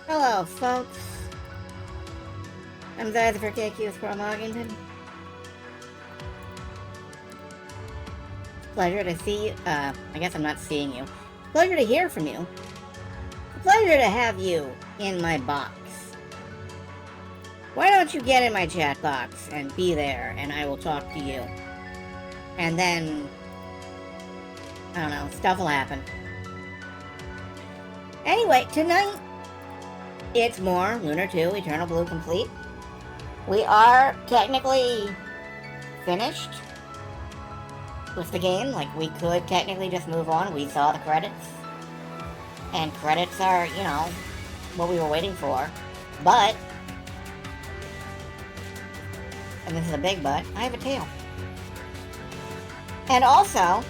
Hello, folks. I'm Zyther for KQ from Ogington. Pleasure to see you. I guess I'm not seeing you. Pleasure to hear from you. Pleasure to have you in my box. Why don't you get in my chat box and be there, and I will talk to you. And then, I don't know, stuff will happen. Anyway, tonight, it's more Lunar 2 Eternal Blue Complete. We are technically finished with the game. Like, we could technically just move on. We saw the credits. And credits are, you know, what we were waiting for. But, and this is a big but, I have a tail. And also,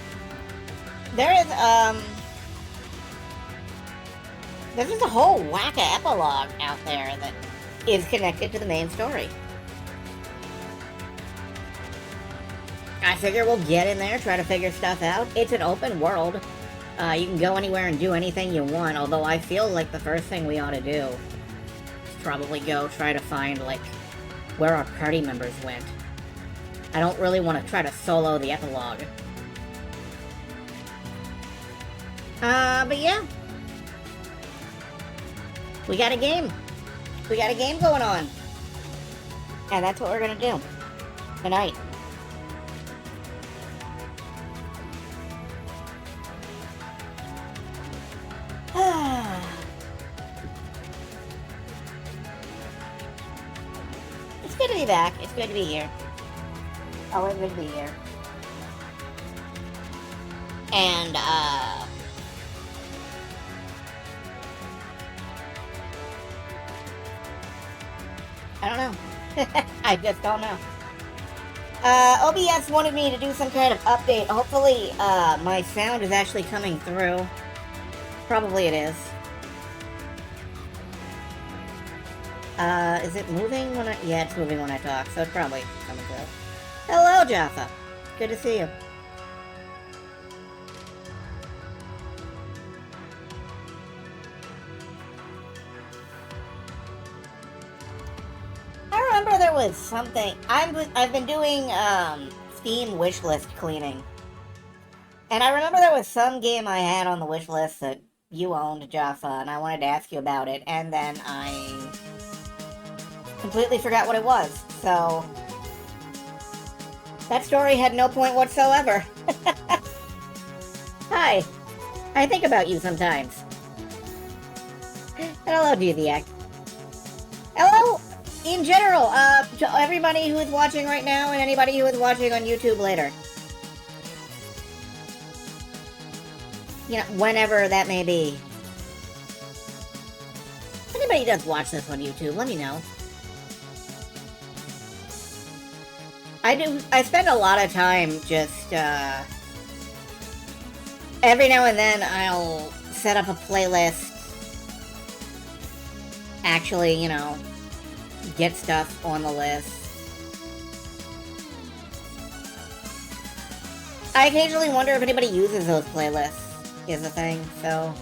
there is, there's just a whole whack of epilogue out there that is connected to the main story. I figure we'll get in there, try to figure stuff out. It's an open world. You can go anywhere and do anything you want, although I feel like the first thing we ought to do is probably go try to find, like, where our party members went. I don't really want to try to solo the epilogue. But yeah. We got a game. We got a game going on. And that's what we're gonna do tonight. It's good to be back. It's good to be here. Always good to be here. And, I don't know. I just don't know. OBS wanted me to do some kind of update. Hopefully, my sound is actually coming through. Probably it is. Is it moving when I... Yeah, it's moving when I talk, so it's probably coming through. Hello, Jaffa. Good to see you. I remember there was something... I've been doing, Steam wishlist cleaning. And I remember there was some game I had on the wishlist that you owned, Jaffa, and I wanted to ask you about it, and then I completely forgot what it was, so that story had no point whatsoever. Hi. I think about you sometimes. And hello, Deviac. Hello, in general, to everybody who is watching right now and anybody who is watching on YouTube later. You know, whenever that may be. If anybody does watch this on YouTube, let me know. I spend a lot of time just, every now and then I'll set up a playlist, actually, you know, get stuff on the list. I occasionally wonder if anybody uses those playlists. Is the thing, so...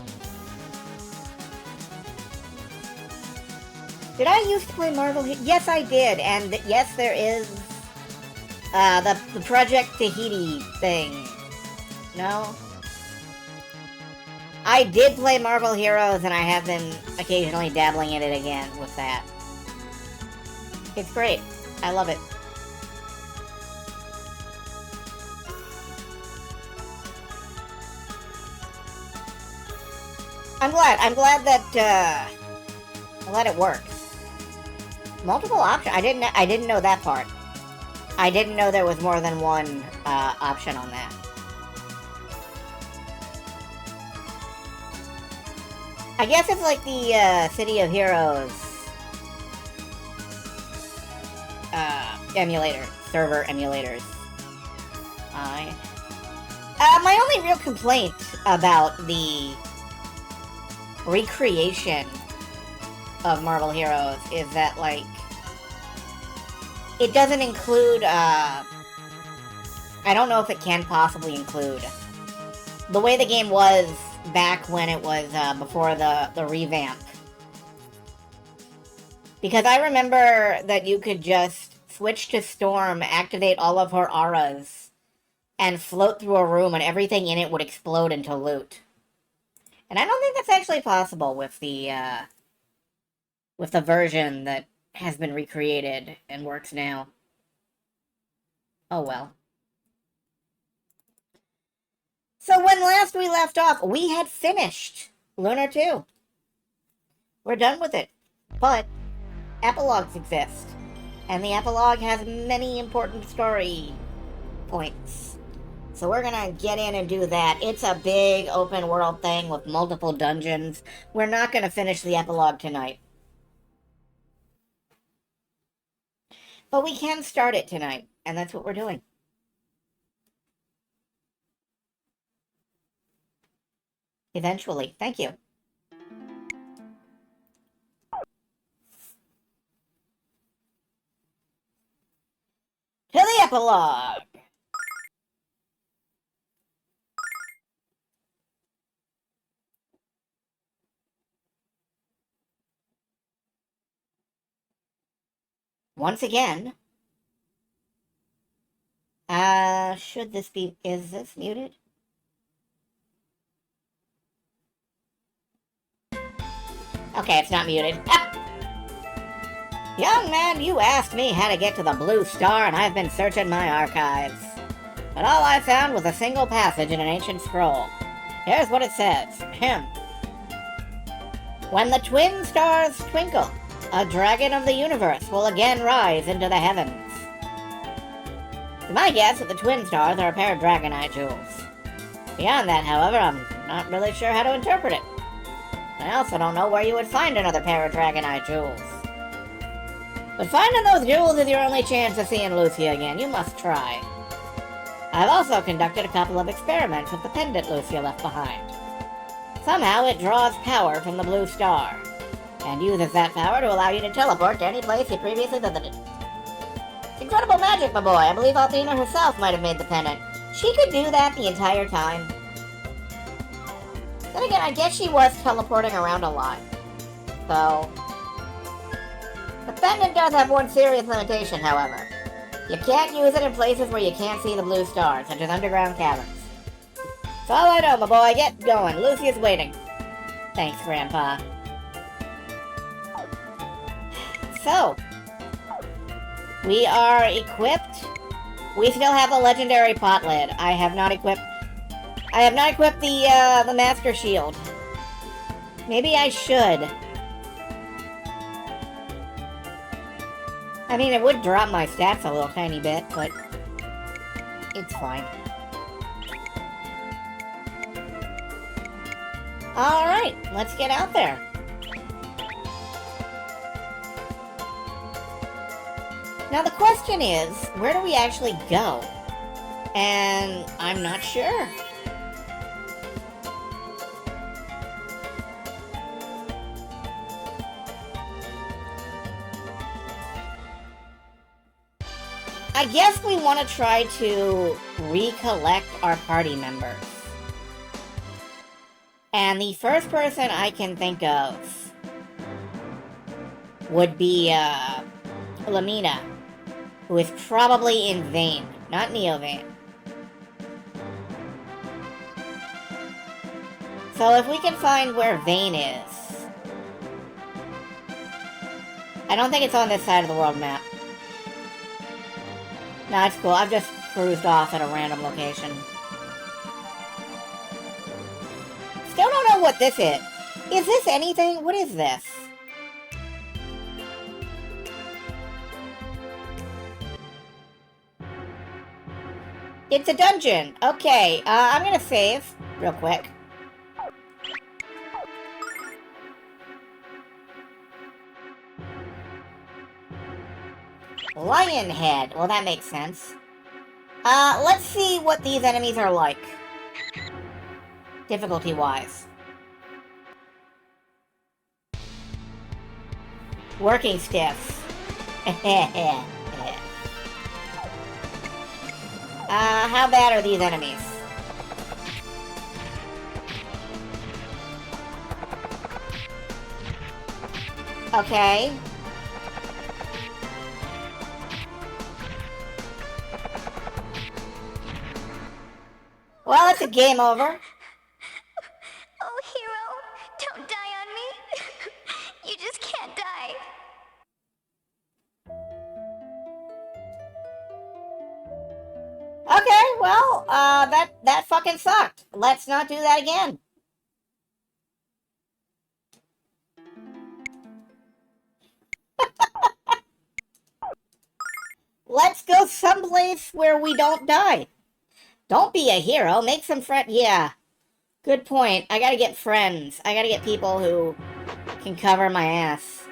Did I used to play Marvel? Yes, I did, and yes, there is, the Project Tahiti thing. No? I did play Marvel Heroes, and I have been occasionally dabbling in it again with that. It's great. I love it. I'm glad that, I'm glad it works. Multiple options? I didn't know that part. I didn't know there was more than one, option on that. I guess it's like the, City of Heroes, emulator, server emulators. My only real complaint about the recreation of Marvel Heroes is that, like, it doesn't include, I don't know if it can possibly include the way the game was back when it was, before the revamp. Because I remember that you could just switch to Storm, activate all of her auras, and float through a room and everything in it would explode into loot. And I don't think that's actually possible with the version that has been recreated and works now. Oh well. So when last we left off, we had finished Lunar 2. We're done with it. But epilogues exist. And the epilogue has many important story points. So we're gonna get in and do that. It's a big open world thing with multiple dungeons. We're not gonna finish the epilogue tonight. But we can start it tonight, and that's what we're doing. Eventually. Thank you. To the epilogue! Once again, should this be, is this muted? Okay, it's not muted. Young man, you asked me how to get to the Blue Star, and I've been searching my archives. But all I found was a single passage in an ancient scroll. Here's what it says. When the twin stars twinkle, a dragon of the universe will again rise into the heavens. My guess that the twin stars are a pair of dragonite jewels. Beyond that, however, I'm not really sure how to interpret it. I also don't know where you would find another pair of dragonite jewels. But finding those jewels is your only chance of seeing Lucy again. You must try. I've also conducted a couple of experiments with the pendant Lucy left behind. Somehow it draws power from the Blue Star, and uses that power to allow you to teleport to any place you previously visited. It's incredible magic, my boy. I believe Athena herself might have made the pendant. She could do that the entire time. Then again, I guess she was teleporting around a lot. So, the pendant does have one serious limitation, however. You can't use it in places where you can't see the blue stars, such as underground caverns. That's all I know, my boy. Get going. Lucy is waiting. Thanks, Grandpa. So, we are equipped. We still have the legendary pot lid. I have not equipped the Master Shield. Maybe I should. I mean, it would drop my stats a little tiny bit, but it's fine. Alright, let's get out there. Now the question is, where do we actually go? And I'm not sure. I guess we want to try to recollect our party members. And the first person I can think of would be Lamina, who is probably in Vane, not Neovane. So if we can find where Vane is. I don't think it's on this side of the world map. No, it's cool. I've just cruised off at a random location. Still don't know what this is. Is this anything? What is this? It's a dungeon. Okay, I'm gonna save real quick. Lion head. Well, that makes sense. Let's see what these enemies are like. Difficulty-wise. Working stiffs. How bad are these enemies? Okay. Well, it's a game over. Oh, hero, don't die on me. You just can't die. Okay, well, that fucking sucked. Let's not do that again. Let's go someplace where we don't die. Don't be a hero. Make some friends. Yeah, good point. I gotta get friends. I gotta get people who can cover my ass.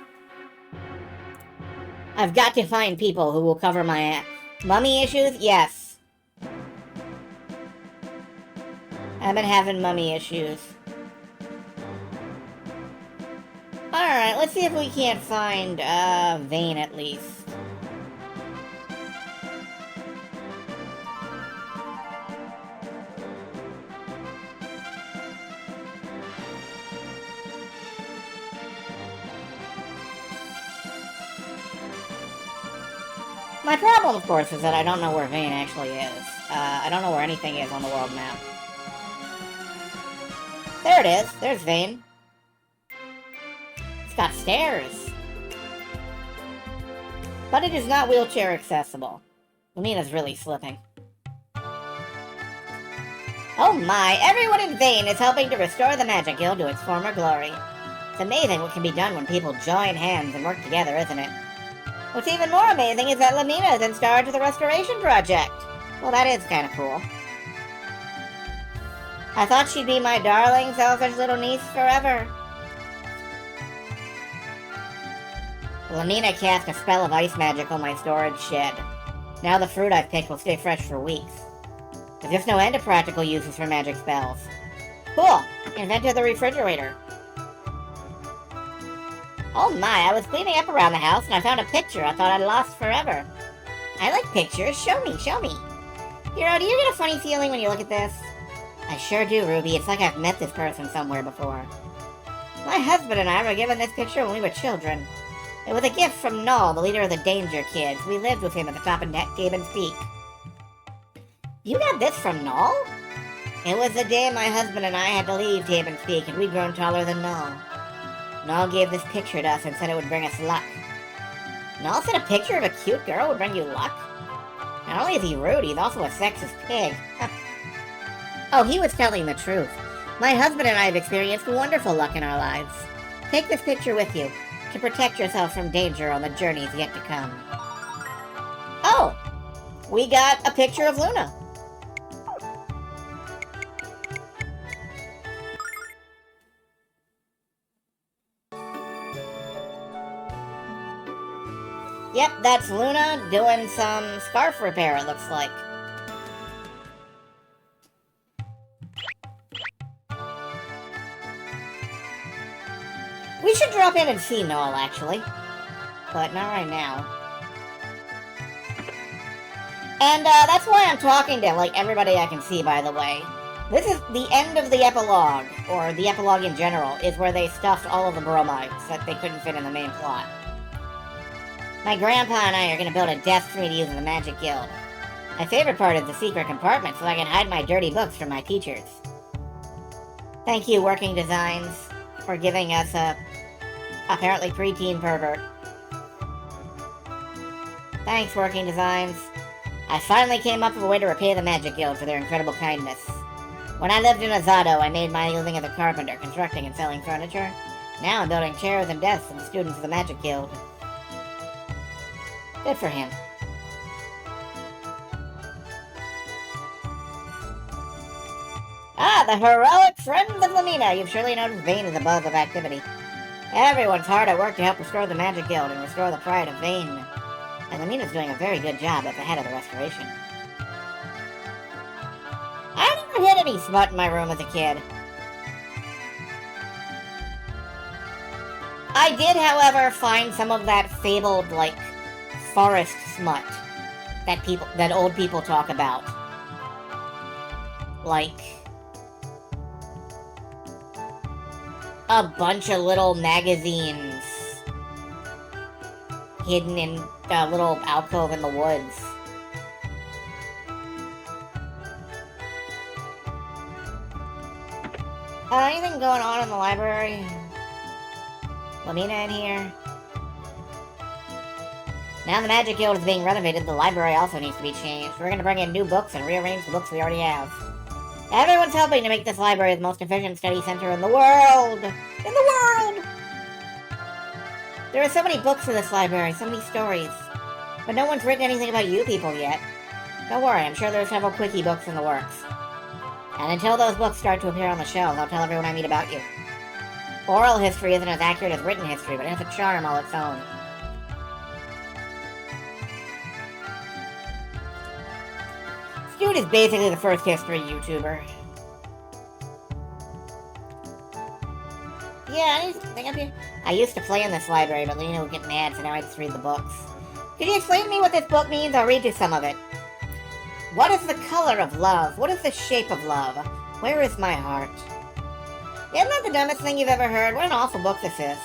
I've got to find people who will cover my ass. Mummy issues? Yes. I've been having mummy issues. Alright, let's see if we can't find, Vane at least. My problem, of course, is that I don't know where Vane actually is. I don't know where anything is on the world map. There it is. There's Vane. It's got stairs. But it is not wheelchair accessible. Lumina's really slipping. Oh my, everyone in Vane is helping to restore the Magic Guild to its former glory. It's amazing what can be done when people join hands and work together, isn't it? What's even more amazing is that Lamina is in charge of the restoration project. Well, that is kind of cool. I thought she'd be my darling, selfish little niece forever. Lamina cast a spell of ice magic on my storage shed. Now the fruit I've picked will stay fresh for weeks. There's just no end to practical uses for magic spells. Cool! Invented the refrigerator. Oh my, I was cleaning up around the house and I found a picture I thought I'd lost forever. I like pictures. Show me, show me. Hero, do you get a funny feeling when you look at this? I sure do, Ruby. It's like I've met this person somewhere before. My husband and I were given this picture when we were children. It was a gift from Null, the leader of the Danger Kids. We lived with him at the top of Gaben's Peak. You got this from Null? It was the day my husband and I had to leave Gaben's Peak and we'd grown taller than Null. Null gave this picture to us and said it would bring us luck. Null said a picture of a cute girl would bring you luck? Not only is he rude, he's also a sexist pig. Oh, he was telling the truth. My husband and I have experienced wonderful luck in our lives. Take this picture with you, to protect yourself from danger on the journeys yet to come. Oh! We got a picture of Luna. Yep, that's Luna doing some scarf repair, it looks like. We should drop in and see Null, actually. But not right now. And, that's why I'm talking to, like, everybody I can see, by the way. This is the end of the epilogue, or the epilogue in general, is where they stuffed all of the bromides that they couldn't fit in the main plot. My grandpa and I are going to build a desk for me to use in the Magic Guild. My favorite part is the secret compartment, so I can hide my dirty books from my teachers. Thank you, Working Designs, for giving us a apparently preteen pervert. Thanks, Working Designs. I finally came up with a way to repay the Magic Guild for their incredible kindness. When I lived in Azado, I made my living as a carpenter, constructing and selling furniture. Now I'm building chairs and desks for the students of the Magic Guild. Good for him. Ah, the heroic friends of Lamina! You've surely noticed Vane is a buzz of activity. Everyone's hard at work to help restore the Magic Guild and restore the pride of Vane. And Lamina's doing a very good job at the head of the restoration. I never hid any smut in my room as a kid. I did, however, find some of that fabled, like, forest smut that old people talk about. Like a bunch of little magazines hidden in a little alcove in the woods. Anything going on in the library? Lamina in here? Now the Magic Guild is being renovated, the library also needs to be changed. We're gonna bring in new books and rearrange the books we already have. Everyone's helping to make this library the most efficient study center in the world! In the world! There are so many books in this library, so many stories. But no one's written anything about you people yet. Don't worry, I'm sure there are several quickie books in the works. And until those books start to appear on the shelves, I'll tell everyone I meet about you. Oral history isn't as accurate as written history, but it has a charm all its own. This dude is basically the first history YouTuber. Yeah, anything up here? I used to play in this library, but Lena would get mad, so now I just read the books. Could you explain to me what this book means? I'll read you some of it. What is the color of love? What is the shape of love? Where is my heart? Isn't that the dumbest thing you've ever heard? What an awful book this is.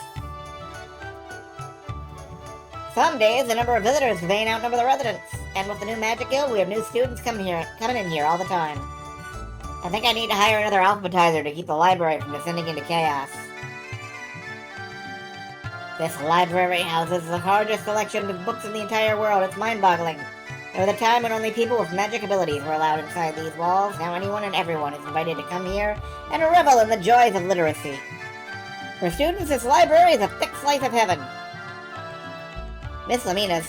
Some days, the number of visitors may outnumber the residents. And with the new Magic Guild, we have new students coming in here all the time. I think I need to hire another alphabetizer to keep the library from descending into chaos. This library houses the largest selection of books in the entire world. It's mind-boggling. There was a time when only people with magic abilities were allowed inside these walls. Now anyone and everyone is invited to come here and revel in the joys of literacy. For students, this library is a thick slice of heaven. Miss Lamina's...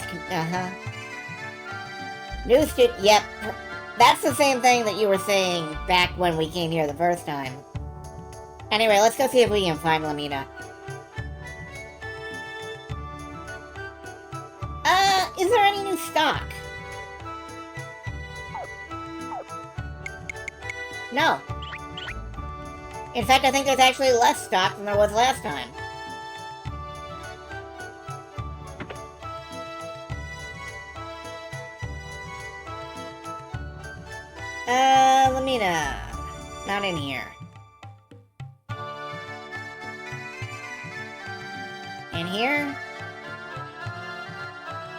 New student... Yep. That's the same thing that you were saying back when we came here the first time. Anyway, let's go see if we can find Lamina. Is there any new stock? No. In fact, I think there's actually less stock than there was last time. Lamina. Not in here. In here?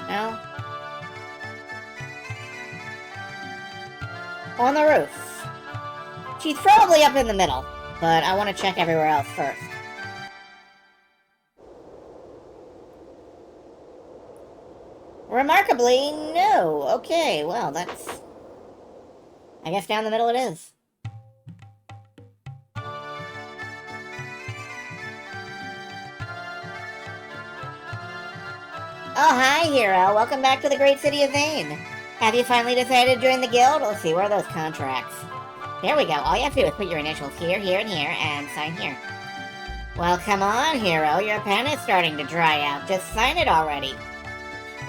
No? On the roof. She's probably up in the middle, but I want to check everywhere else first. Remarkably, no. Okay, well, that's... I guess down the middle it is. Oh, hi, Hero. Welcome back to the great city of Vane. Have you finally decided to join the guild? Let's see, where are those contracts? There we go. All you have to do is put your initials here, here, and here, and sign here. Well, come on, Hero. Your pen is starting to dry out. Just sign it already.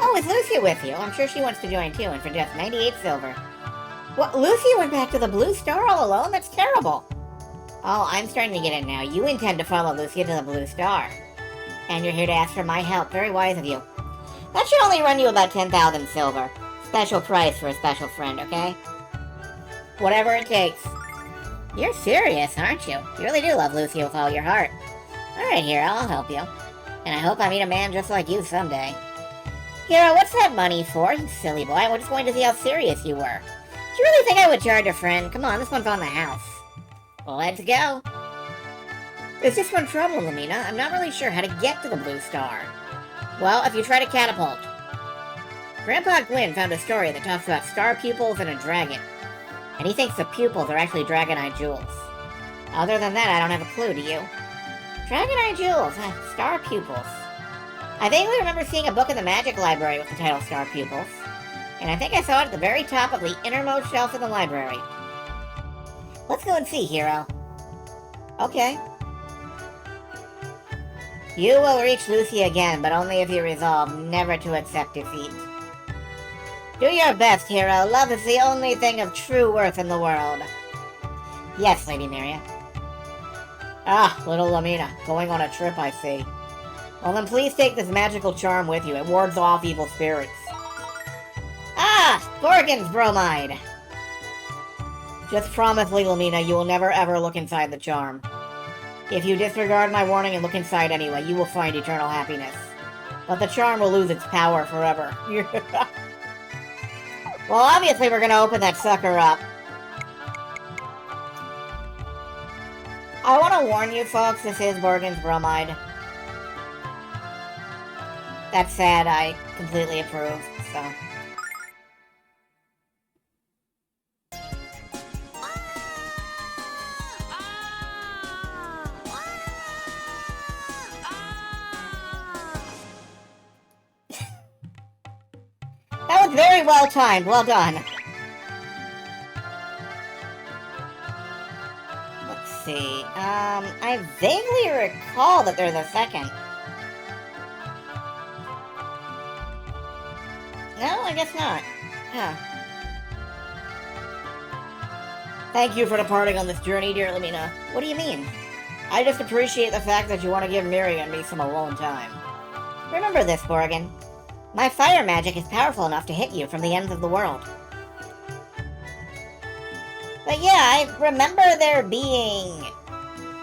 Oh, is Lucy with you? I'm sure she wants to join too, and for just 98 silver. What? Lucy went back to the Blue Star all alone? That's terrible. Oh, I'm starting to get it now. You intend to follow Lucy to the Blue Star. And you're here to ask for my help. Very wise of you. That should only run you about 10,000 silver. Special price for a special friend, okay? Whatever it takes. You're serious, aren't you? You really do love Lucy with all your heart. Alright, Hero, I'll help you. And I hope I meet a man just like you someday. Hero, what's that money for? You silly boy, I just wanted to see how serious you were. Do you really think I would charge a friend? Come on, this one's on the house. Let's go. There's just one trouble, Lamina. I'm not really sure how to get to the Blue Star. Well, if you try to catapult. Grandpa Gwyn found a story that talks about star pupils and a dragon. And he thinks the pupils are actually dragonite jewels. Other than that, I don't have a clue, do you? Dragonite jewels, star pupils. I vaguely remember seeing a book in the magic library with the title Star Pupils. And I think I saw it at the very top of the innermost shelf in the library. Let's go and see, Hero. Okay. You will reach Lucy again, but only if you resolve never to accept defeat. Do your best, Hero. Love is the only thing of true worth in the world. Yes, Lady Maria. Ah, little Lamina, going on a trip, I see. Well then please take this magical charm with you. It wards off evil spirits. Ah! Gorgon's bromide! Just promise, Lamina, you will never ever look inside the charm. If you disregard my warning and look inside anyway, you will find eternal happiness. But the charm will lose its power forever. Well, obviously we're gonna open that sucker up. I want to warn you folks, this is Borgen's bromide. That said, I completely approve, so... That was very well timed, well done. Let's see, I vaguely recall that there's a second. No, I guess not. Huh. Thank you for departing on this journey, dear Lamina. What do you mean? I just appreciate the fact that you want to give Miri and me some alone time. Remember this, Borgen. My fire magic is powerful enough to hit you from the ends of the world. But yeah, I remember there being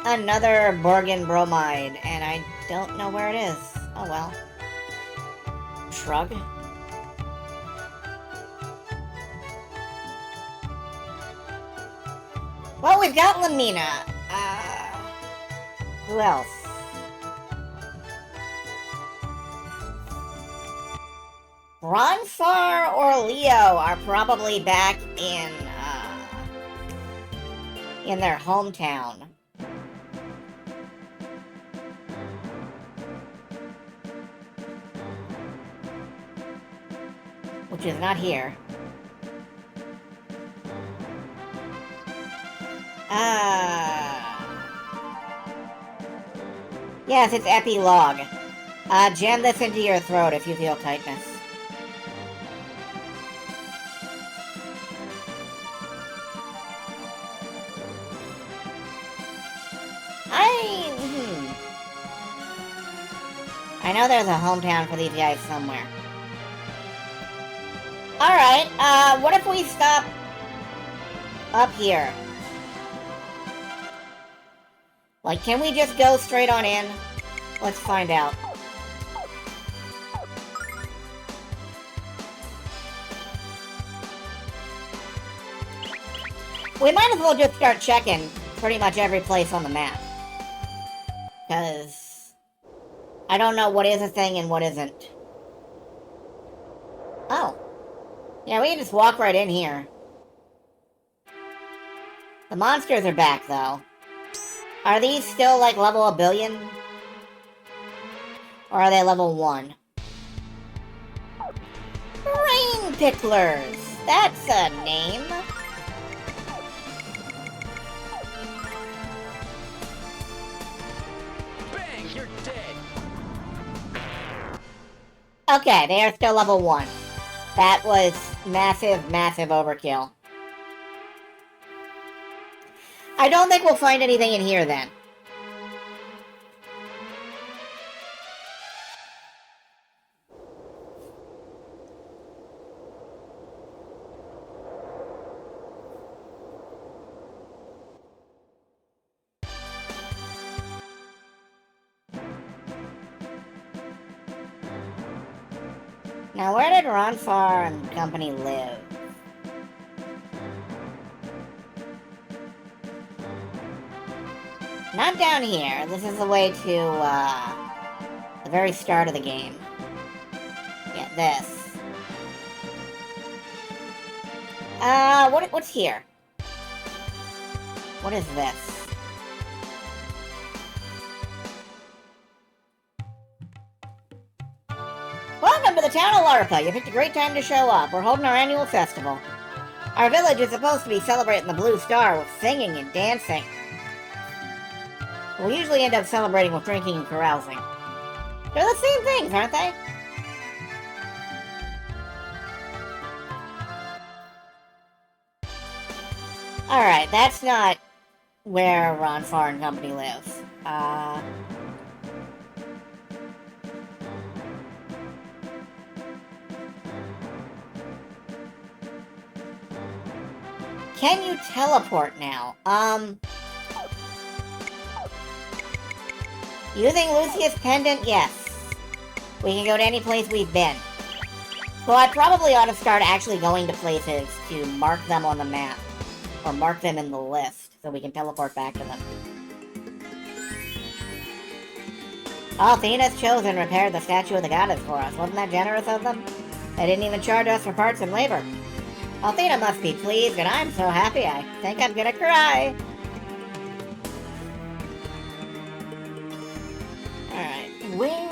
another Borgen bromide, and I don't know where it is. Oh well. Shrug. Well, we've got Lamina. Who else? Ronfar or Leo are probably back in their hometown. Which is not here. Yes, it's Epilogue. Jam this into your throat if you feel tightness. I know there's a hometown for these guys somewhere. Alright, what if we stop up here? Like, can we just go straight on in? Let's find out. We might as well just start checking pretty much every place on the map. Because I don't know what is a thing and what isn't. Oh. Yeah, we can just walk right in here. The monsters are back, though. Are these still, like, level 1 billion? Or are they level 1? Rain Picklers! That's a name. Bang! You're dead! Okay, they are still level 1. That was massive, massive overkill. I don't think we'll find anything in here, then. Now, where did Ronfar and company live? Not down here. This is the way to, the very start of the game. Yeah, this. What's here? What is this? Welcome to the town of Larpa. You picked a great time to show up. We're holding our annual festival. Our village is supposed to be celebrating the Blue Star with singing and dancing. We'll usually end up celebrating with drinking and carousing. They're the same things, aren't they? Alright, that's not where Ronfar and company lives. Can you teleport now? Using Lucius Pendant, yes. We can go to any place we've been. So I probably ought to start actually going to places to mark them on the map. Or mark them in the list, so we can teleport back to them. Athena's chosen repaired the statue of the goddess for us. Wasn't that generous of them? They didn't even charge us for parts and labor. Athena must be pleased, and I'm so happy I think I'm gonna cry. Alright, where...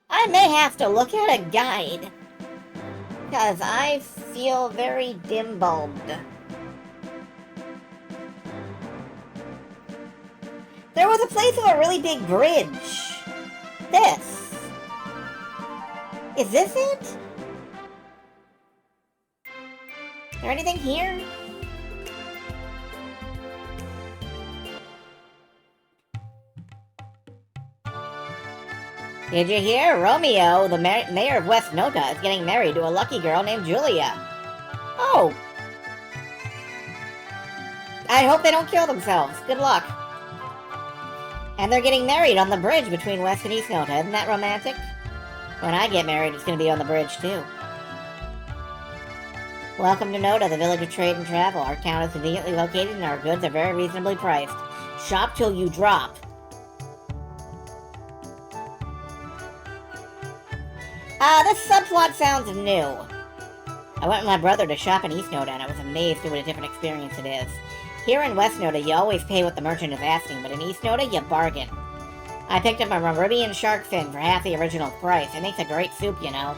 I may have to look at a guide, because I feel very dim-bulbed. There was a place with a really big bridge. This. Is this it? Is there anything here? Did you hear? Romeo, the mayor of West Nota, is getting married to a lucky girl named Julia. Oh. I hope they don't kill themselves. Good luck. And they're getting married on the bridge between West and East Nota. Isn't that romantic? When I get married, it's going to be on the bridge, too. Welcome to Nota, the village of trade and travel. Our town is conveniently located and our goods are very reasonably priced. Shop till you drop. This subplot sounds new. I went with my brother to shop in East Nota and I was amazed at what a different experience it is. Here in West Nota, you always pay what the merchant is asking, but in East Nota, you bargain. I picked up a Meridian shark fin for half the original price. It makes a great soup, you know.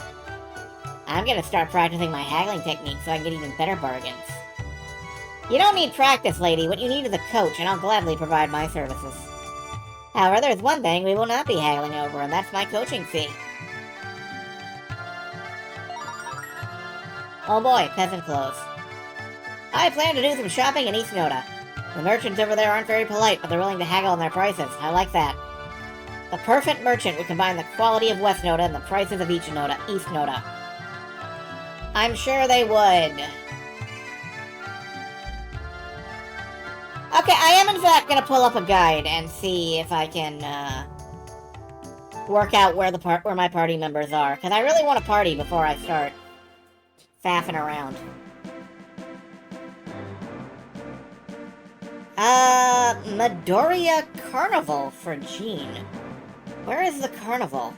I'm gonna start practicing my haggling technique so I can get even better bargains. You don't need practice, lady. What you need is a coach, and I'll gladly provide my services. However, there's one thing we will not be haggling over, and that's my coaching fee. Oh boy, peasant clothes. I plan to do some shopping in East Nota. The merchants over there aren't very polite, but they're willing to haggle on their prices. I like that. The perfect merchant would combine the quality of West Nota and the prices of East Nota. I'm sure they would. Okay, I am in fact gonna pull up a guide and see if I can work out where my party members are, because I really want to party before I start faffing around. Midoriya Carnival for Jean. Where is the carnival?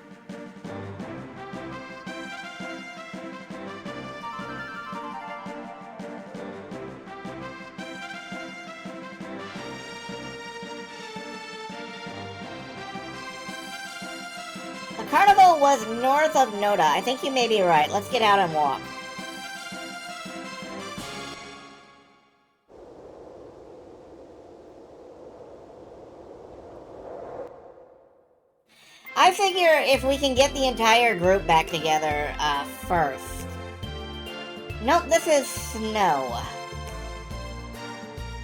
The carnival was north of Nota. I think you may be right. Let's get out and walk. I figure if we can get the entire group back together, first. Nope, this is snow.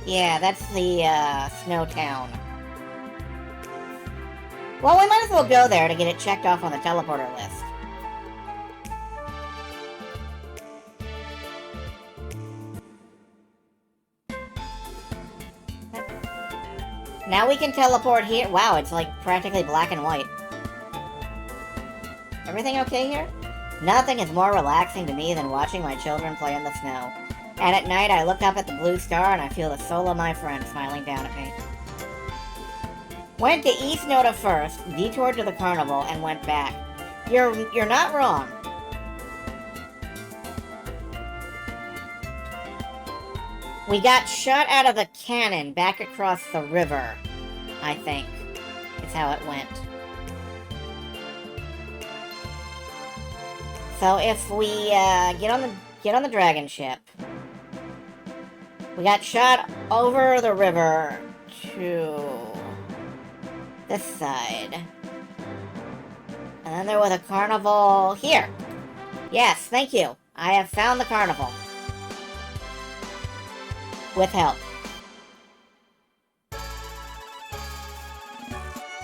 Yeah, that's the, snow town. Well, we might as well go there to get it checked off on the teleporter list. Now we can teleport here. Wow, it's like practically black and white. Everything okay here? Nothing is more relaxing to me than watching my children play in the snow. And at night I look up at the blue star and I feel the soul of my friend smiling down at me. Went to East Nota first, detoured to the carnival, and went back. You're not wrong. We got shot out of a cannon back across the river, I think. Is how it went. So if we get on the dragon ship, we got shot over the river to this side, and then there was a carnival here. Yes, thank you. I have found the carnival with help.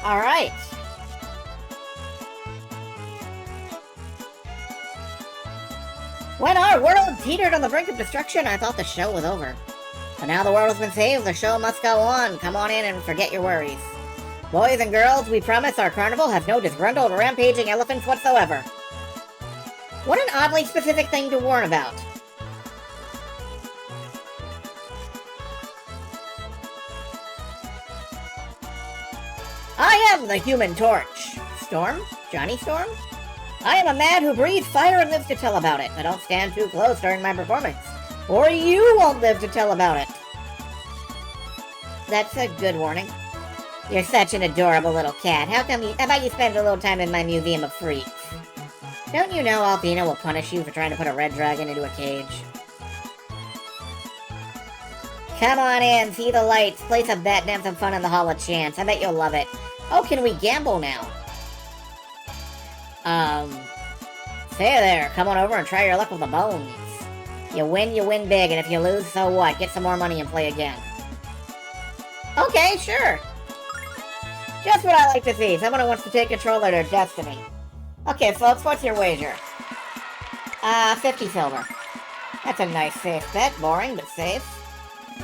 All right. When our world teetered on the brink of destruction, I thought the show was over. But now the world has been saved, the show must go on. Come on in and forget your worries. Boys and girls, we promise our carnival has no disgruntled, rampaging elephants whatsoever. What an oddly specific thing to warn about. I am the Human Torch. Storm? Johnny Storm? I am a man who breathes fire and lives to tell about it, but don't stand too close during my performance, or you won't live to tell about it. That's a good warning. You're such an adorable little cat. How about you spend a little time in my museum of freaks? Don't you know Althena will punish you for trying to put a red dragon into a cage? Come on in, see the lights, place a bet and have some fun in the Hall of Chance. I bet you'll love it. Oh, can we gamble now? Say there, come on over and try your luck with the bones. You win big, and if you lose, so what? Get some more money and play again. Okay, sure. Just what I like to see, someone who wants to take control of their destiny. Okay, folks, what's your wager? 50 silver. That's a nice, safe bet. Boring, but safe.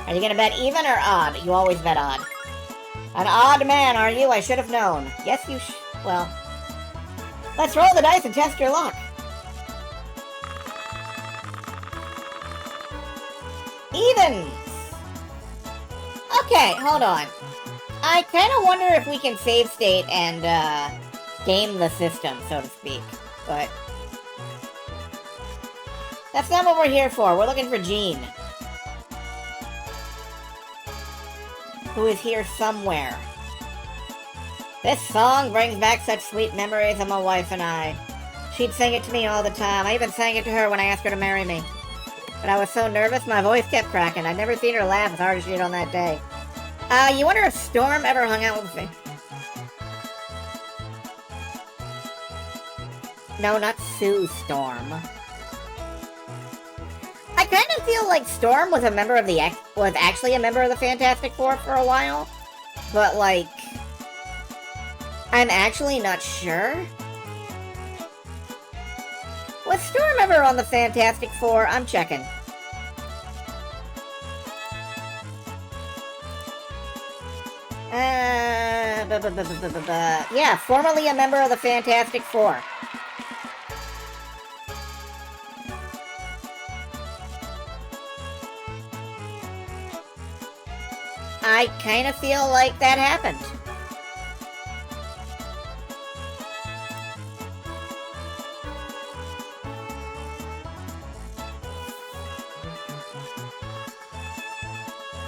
Are you gonna bet even or odd? You always bet odd. An odd man, are you? I should have known. Yes, well... Let's roll the dice and test your luck. Evens! Okay, hold on. I kind of wonder if we can save state and, game the system, so to speak. But... that's not what we're here for. We're looking for Jean. Who is here somewhere. This song brings back such sweet memories of my wife and I. She'd sing it to me all the time. I even sang it to her when I asked her to marry me. But I was so nervous, my voice kept cracking. I'd never seen her laugh as hard as she did on that day. You wonder if Storm ever hung out with me? No, not Sue Storm. I kind of feel like Storm was a member of was actually a member of the Fantastic Four for a while. But, like... I'm actually not sure. Was Storm ever on the Fantastic Four? I'm checking. Yeah, formerly a member of the Fantastic Four. I kind of feel like that happened.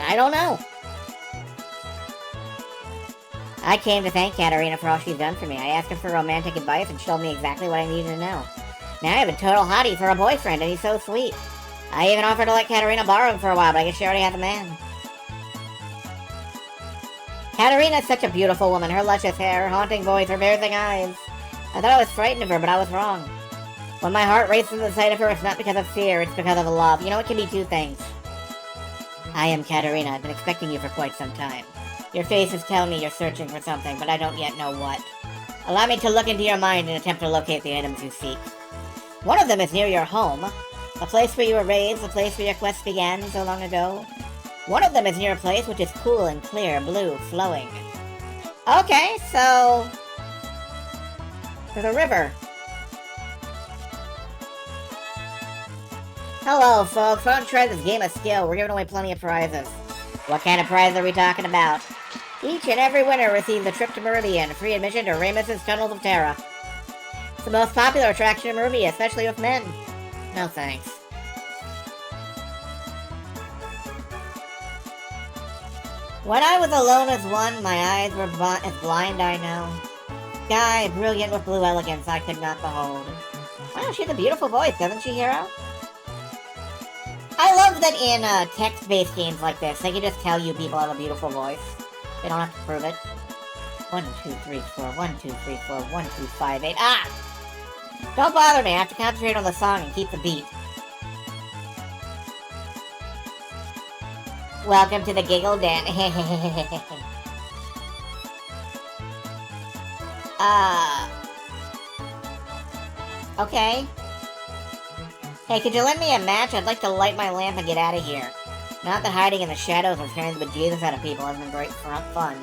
I don't know. I came to thank Katarina for all she's done for me. I asked her for romantic advice and she told me exactly what I needed to know. Now I have a total hottie for a boyfriend and he's so sweet. I even offered to let Katarina borrow him for a while, but I guess she already has a man. Katarina is such a beautiful woman. Her luscious hair, her haunting voice, her piercing eyes. I thought I was frightened of her, but I was wrong. When my heart races at the sight of her, it's not because of fear, it's because of love. You know, it can be two things. I am Katarina. I've been expecting you for quite some time. Your faces tell me you're searching for something, but I don't yet know what. Allow me to look into your mind and attempt to locate the items you seek. One of them is near your home, the place where you were raised, the place where your quest began so long ago. One of them is near a place which is cool and clear, blue, flowing. Okay, so... there's a river. Hello, folks. Why don't you try this game of skill? We're giving away plenty of prizes. What kind of prize are we talking about? Each and every winner receives a trip to Meridian, free admission to Ramus's Tunnels of Terror. It's the most popular attraction in Meridian, especially with men. No thanks. When I was alone as one, my eyes were as blind, I know. Sky, brilliant with blue elegance, I could not behold. Wow, she has a beautiful voice, doesn't she, Hero? I love that in text-based games like this, they can just tell you people have a beautiful voice. They don't have to prove it. 1, 2, 3, 4, 1, 2, 3, 4, 1, 2, 5, 8. Ah! Don't bother me, I have to concentrate on the song and keep the beat. Welcome to the giggle dance. Okay. Hey, could you lend me a match? I'd like to light my lamp and get out of here. Not that hiding in the shadows and scaring the bejesus out of people hasn't been great fun.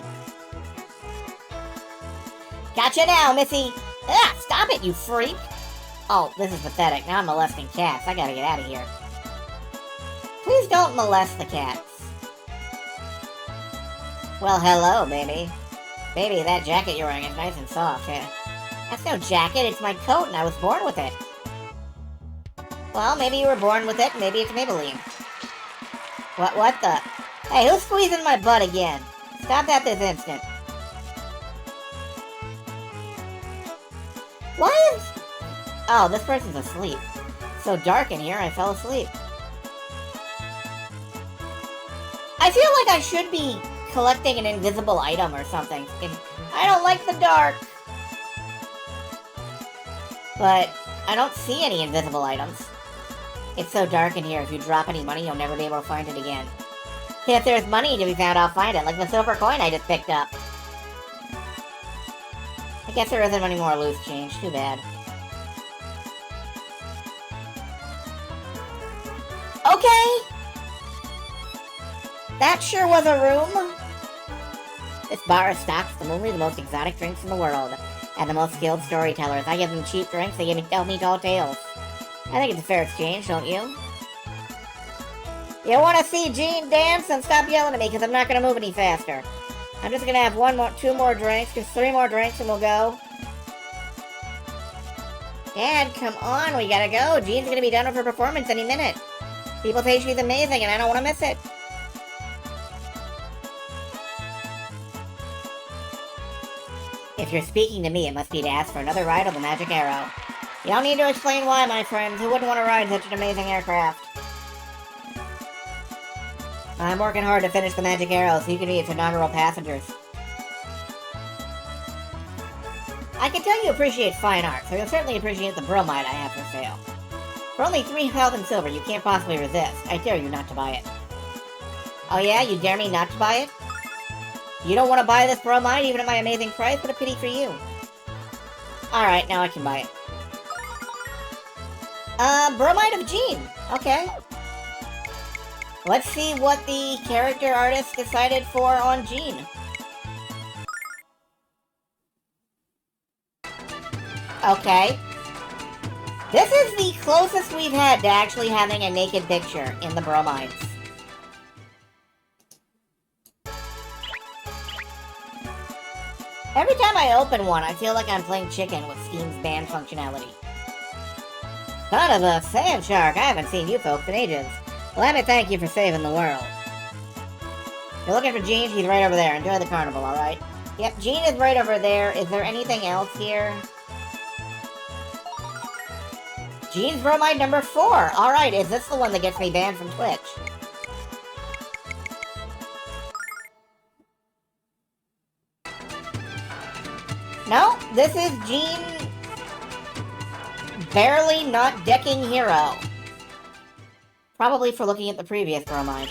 Gotcha now, Missy! Ah, stop it, you freak! Oh, this is pathetic. Now I'm molesting cats. I gotta get out of here. Please don't molest the cats. Well, hello, baby. Baby, that jacket you're wearing is nice and soft. Yeah. That's no jacket, it's my coat and I was born with it. Well, maybe you were born with it, maybe it's Maybelline. What the? Hey, who's squeezing my butt again? Stop that this instant. Why is... Oh, this person's asleep. It's so dark in here, I fell asleep. I feel like I should be collecting an invisible item or something. I don't like the dark. But I don't see any invisible items. It's so dark in here, if you drop any money, you'll never be able to find it again. If there's money to be found, I'll find it, like the silver coin I just picked up. I guess there isn't any more loose change, too bad. Okay! That sure was a room! This bar stocks only the most exotic drinks in the world, and the most skilled storytellers. I give them cheap drinks, they tell me tall tales. I think it's a fair exchange, don't you? You want to see Jean dance? Then stop yelling at me, because I'm not going to move any faster. I'm just going to have two more drinks, just 3 more drinks, and we'll go. Dad, come on, we gotta go. Jean's going to be done with her performance any minute. People say she's amazing, and I don't want to miss it. If you're speaking to me, it must be to ask for another ride on the Magic Arrow. You don't need to explain why, my friends. Who wouldn't want to ride such an amazing aircraft? I'm working hard to finish the Magic Arrow so you can be its inaugural passengers. I can tell you appreciate fine art, so you'll certainly appreciate the bromide I have for sale. For only 3,000 silver, you can't possibly resist. I dare you not to buy it. Oh yeah? You dare me not to buy it? You don't want to buy this bromide even at my amazing price? What a pity for you. Alright, now I can buy it. Bromide of Jean. Okay. Let's see what the character artist decided for on Jean. Okay. This is the closest we've had to actually having a naked picture in the bromides. Every time I open one, I feel like I'm playing chicken with Steam's ban functionality. Son of a sand shark, I haven't seen you folks in ages. Let me thank you for saving the world. You're looking for Jean? She's right over there. Enjoy the carnival, alright? Yep, Jean is right over there. Is there anything else here? Jean's bromide number 4. Alright, is this the one that gets me banned from Twitch? No, this is Jean... Barely not decking hero. Probably for looking at the previous bromide.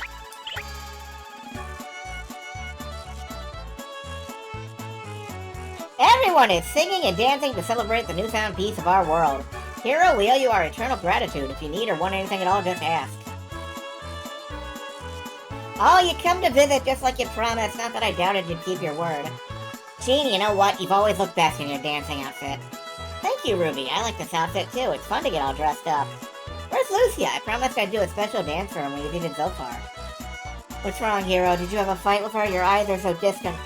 Everyone is singing and dancing to celebrate the newfound peace of our world. Hero, we owe you our eternal gratitude. If you need or want anything at all, just ask. Oh, you come to visit just like you promised. Not that I doubted you'd keep your word. Jean, you know what? You've always looked best in your dancing outfit. Thank you, Ruby. I like this outfit, too. It's fun to get all dressed up. Where's Lucia? I promised I'd do a special dance for her when you did it so far. What's wrong, Hero? Did you have a fight with her? Your eyes are so distant.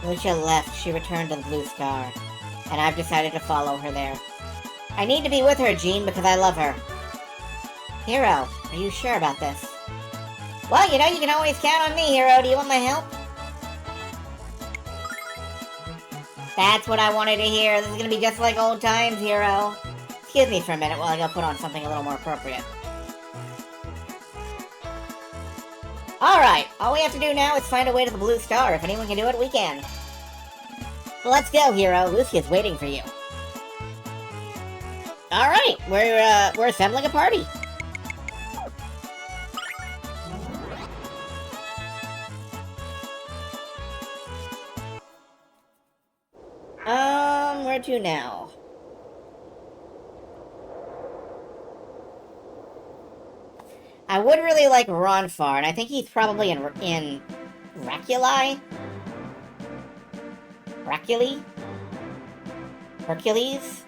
Lucia left. She returned to the Blue Star. And I've decided to follow her there. I need to be with her, Jean, because I love her. Hero, are you sure about this? Well, you know you can always count on me, Hero. Do you want my help? That's what I wanted to hear. This is gonna be just like old times, Hero. Excuse me for a minute while I go put on something a little more appropriate. Alright, all we have to do now is find a way to the Blue Star. If anyone can do it, we can. Let's go, Hero. Lucia's waiting for you. Alright, we're assembling a party. Where to now? I would really like Ronfar, and I think he's probably in Raculi? Raculi? Hercules?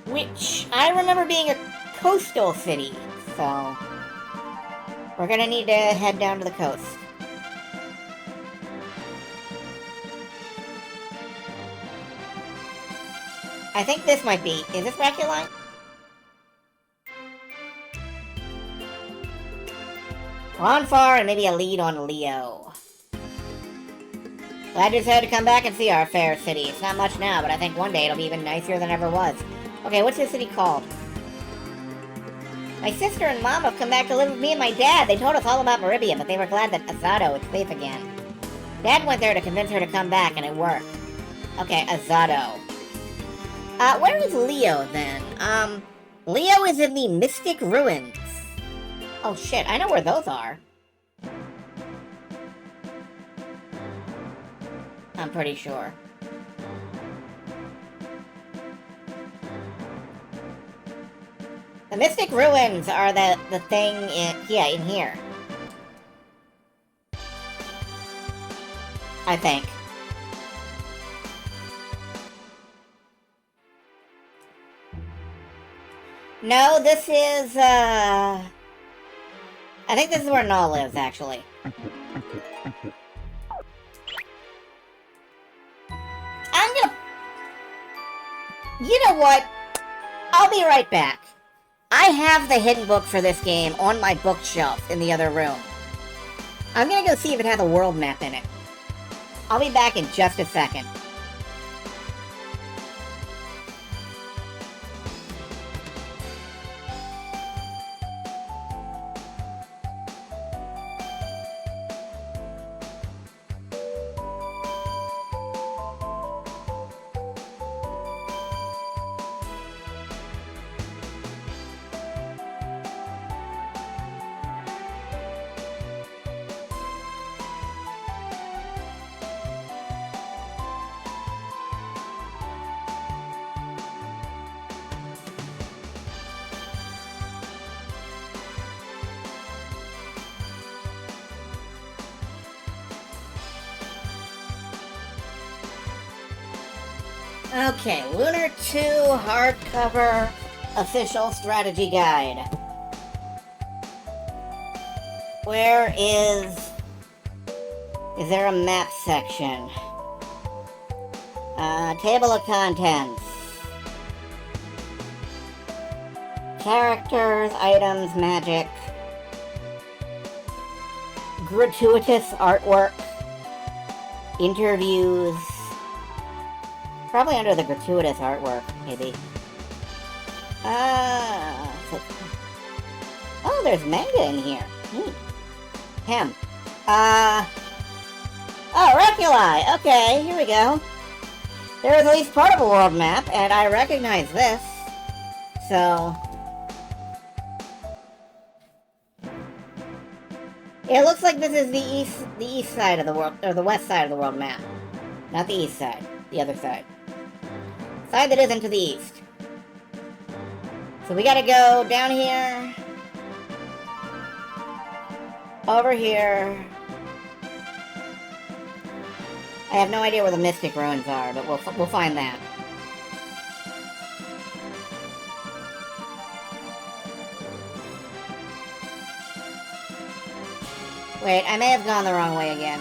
Which I remember being a coastal city, so we're gonna need to head down to the coast. I think this might be... Is this Braculine? Ron Farr and maybe a lead on Leo. Glad you decided to come back and see our fair city. It's not much now, but I think one day it'll be even nicer than ever was. Okay, what's this city called? My sister and mom have come back to live with me and my dad. They told us all about Maribia, but they were glad that Azado is safe again. Dad went there to convince her to come back, and it worked. Okay, Azado. Where is Leo, then? Leo is in the Mystic Ruins. Oh, shit, I know where those are. I'm pretty sure. The Mystic Ruins are the thing in here. I think. No, this is, I think this is where Null lives, actually. You know what? I'll be right back. I have the hidden book for this game on my bookshelf in the other room. I'm gonna go see if it has a world map in it. I'll be back in just a second. Okay, Lunar 2 hardcover official strategy guide. Where is there a map section? Table of contents. Characters, items, magic. Gratuitous artwork. Interviews. Probably under the gratuitous artwork, maybe. Oh, there's manga in here. Neat. Him. Oh, Reculi! Okay, here we go. There is at least part of a world map, and I recognize this. So... it looks like this is the east side of the world, or the west side of the world map. Not the east side, the other side. Side that isn't to the east. So we gotta go down here. Over here. I have no idea where the Mystic Ruins are, but we'll find that. Wait, I may have gone the wrong way again.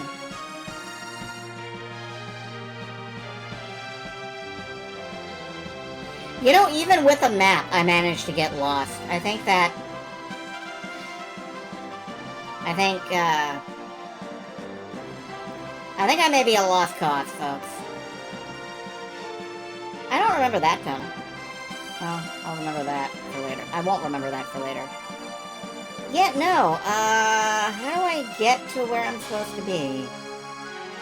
You know, even with a map, I managed to get lost. I think I may be a lost cause, folks. I don't remember that tunnel. Well, I'll remember that for later. I won't remember that for later. Yeah, no, how do I get to where I'm supposed to be?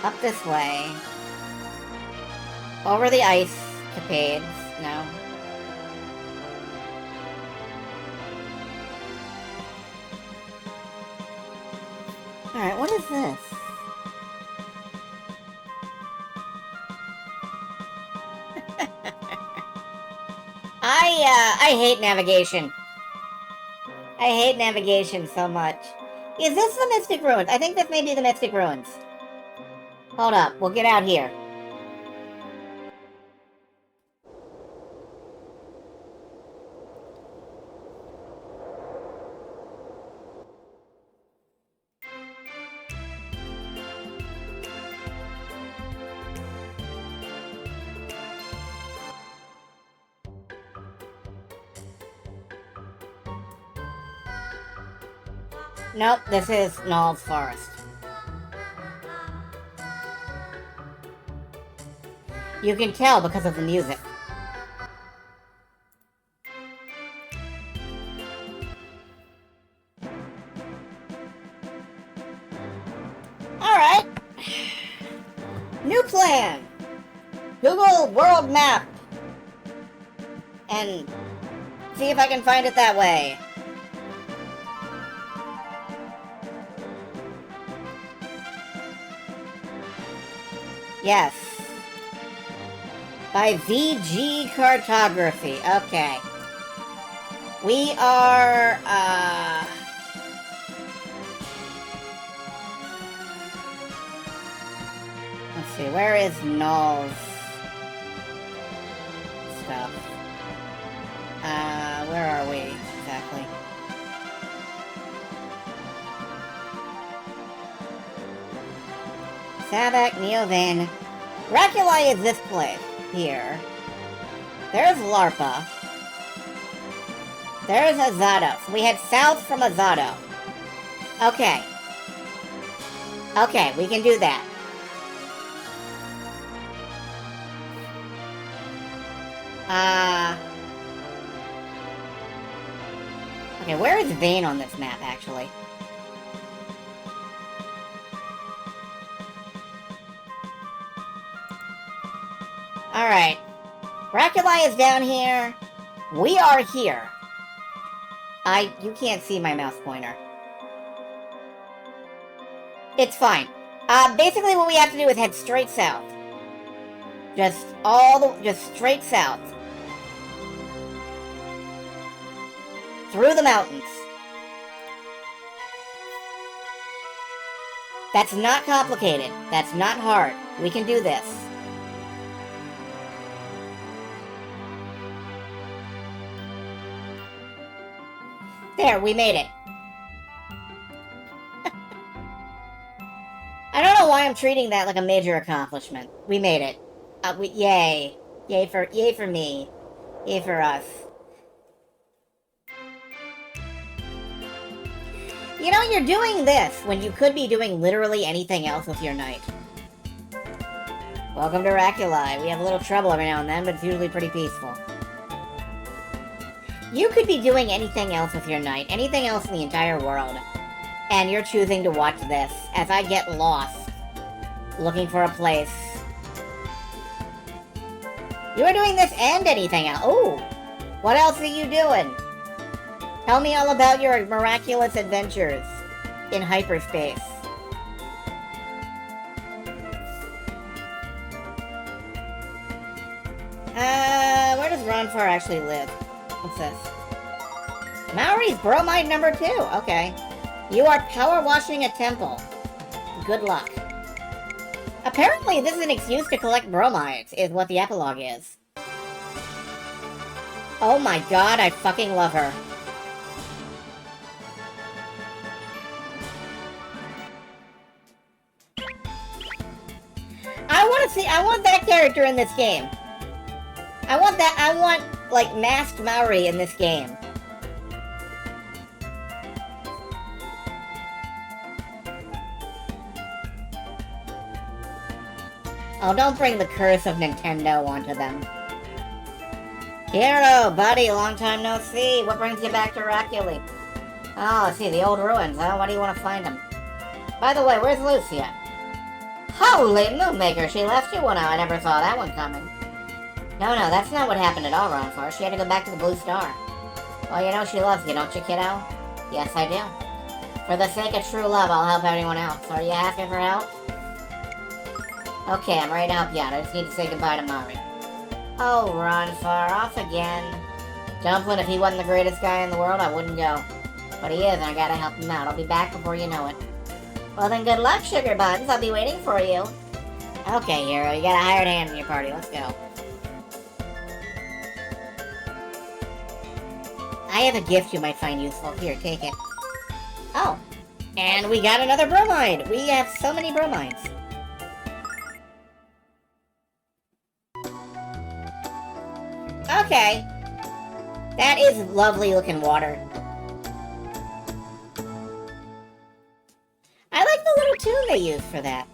Up this way. Over the ice capades. No. Alright, what is this? I hate navigation. I hate navigation so much. Is this the Mystic Ruins? I think this may be the Mystic Ruins. Hold up, we'll get out here. Nope, this is Null's Forest. You can tell because of the music. Alright. New plan. Google World Map. And see if I can find it that way. Yes. By VG Cartography. Okay. We are, let's see, where is Null's stuff? Where are we exactly? Sabak, Neovane. Raculi is this place. Here. There's Larpa. There's Azado. So we head south from Azado. Okay. Okay, we can do that. Okay, where is Vane on this map, actually? Alright. Raculi is down here. We are here. You can't see my mouse pointer. It's fine. Basically what we have to do is head straight south. Just straight south. Through the mountains. That's not complicated. That's not hard. We can do this. There, we made it. I don't know why I'm treating that like a major accomplishment. We made it. Yay. Yay for me. Yay for us. You know, you're doing this when you could be doing literally anything else with your night. Welcome to Raculi. We have a little trouble every now and then, but it's usually pretty peaceful. You could be doing anything else with your night, anything else in the entire world, and you're choosing to watch this as I get lost, looking for a place. You are doing this and anything else. Ooh, what else are you doing? Tell me all about your miraculous adventures in hyperspace. Where does Ronfar actually live? What's this? Maori's bromide number 2. Okay. You are power washing a temple. Good luck. Apparently, this is an excuse to collect bromides, is what the epilogue is. Oh my god, I fucking love her. I want that character in this game. I want, like, masked Maori in this game. Oh, don't bring the curse of Nintendo onto them. Hero, buddy, long time no see. What brings you back to Raculi? Oh, I see, the old ruins, huh? Why do you want to find them? By the way, where's Lucia? Holy Moonmaker, she left you? Well, no, I never saw that one coming. No, that's not what happened at all, Ronfar. She had to go back to the Blue Star. Well, you know she loves you, don't you, kiddo? Yes, I do. For the sake of true love, I'll help anyone else. Are you asking for help? Okay, I'm ready to help you out. I just need to say goodbye to Mari. Oh, Ronfar, off again. Dumplin', if he wasn't the greatest guy in the world, I wouldn't go. But he is, and I gotta help him out. I'll be back before you know it. Well then, good luck, Sugar Buns. I'll be waiting for you. Okay, hero, you got a hired hand in your party. Let's go. I have a gift you might find useful. Here, take it. Oh, and we got another bromide. We have so many bromides. Okay. That is lovely looking water. tune they used for that.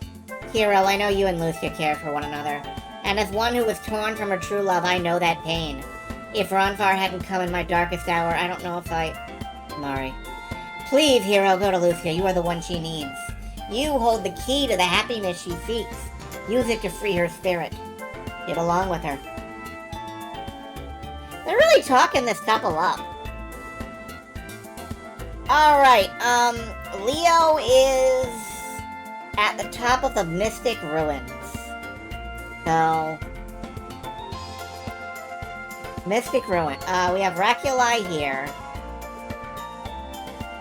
Hero, I know you and Lucia care for one another. And as one who was torn from her true love, I know that pain. If Ronfar hadn't come in my darkest hour, I don't know if I... Mari. Please, Hero, go to Lucia. You are the one she needs. You hold the key to the happiness she seeks. Use it to free her spirit. Get along with her. They're really talking this couple up. Alright, Leo is at the top of the Mystic Ruins. So... Mystic Ruin. We have Raculi here.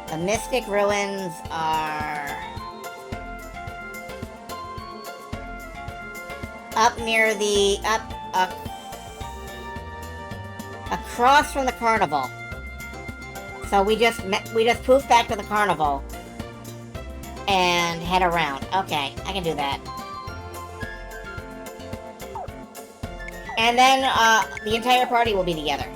The Mystic Ruins are... up near the... across from the carnival. So we just poof back to the carnival and head around. Okay, I can do that. And then the entire party will be together.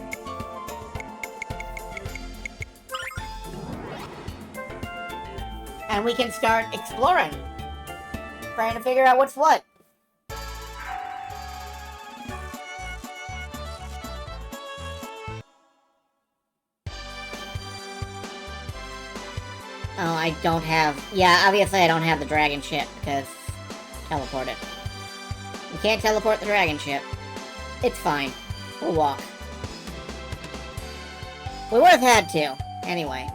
And we can start exploring. Trying to figure out what's what. Oh, I don't have... Yeah, obviously I don't have the dragon ship, because... teleport it. You can't teleport the dragon ship. It's fine. We'll walk. We would have had to. Anyway.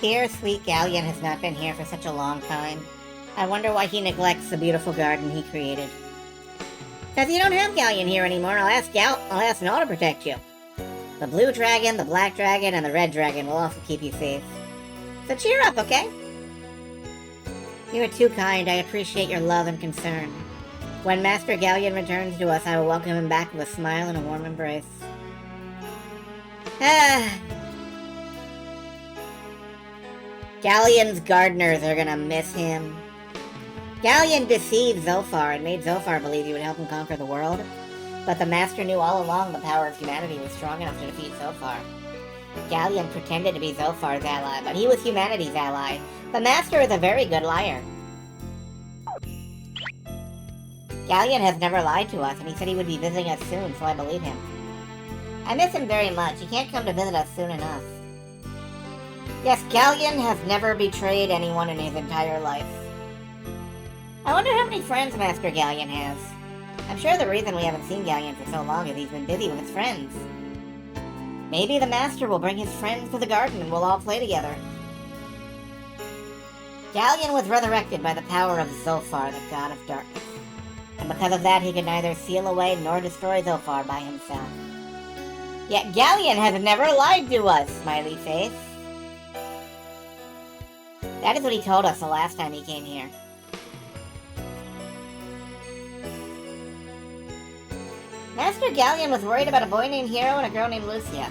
Here, sweet Galleon has not been here for such a long time. I wonder why he neglects the beautiful garden he created. Because you don't have Galleon here anymore, I'll ask Nall to protect you. The blue dragon, the black dragon, and the red dragon will also keep you safe. So cheer up, okay? You are too kind. I appreciate your love and concern. When Master Galleon returns to us, I will welcome him back with a smile and a warm embrace. Galleon's gardeners are gonna miss him. Galleon deceived Zophar and made Zophar believe he would help him conquer the world. But the Master knew all along the power of humanity was strong enough to defeat Zophar. Galleon pretended to be Zophar's ally, but he was humanity's ally. The Master is a very good liar. Galleon has never lied to us, and he said he would be visiting us soon, so I believe him. I miss him very much. He can't come to visit us soon enough. Yes, Galleon has never betrayed anyone in his entire life. I wonder how many friends Master Galleon has. I'm sure the reason we haven't seen Galleon for so long is he's been busy with his friends. Maybe the Master will bring his friends to the garden and we'll all play together. Galleon was resurrected by the power of Zophar, the god of darkness. And because of that, he could neither seal away nor destroy Zophar by himself. Yet Galleon has never lied to us, smiley face. That is what he told us the last time he came here. Master Galleon was worried about a boy named Hero and a girl named Lucia.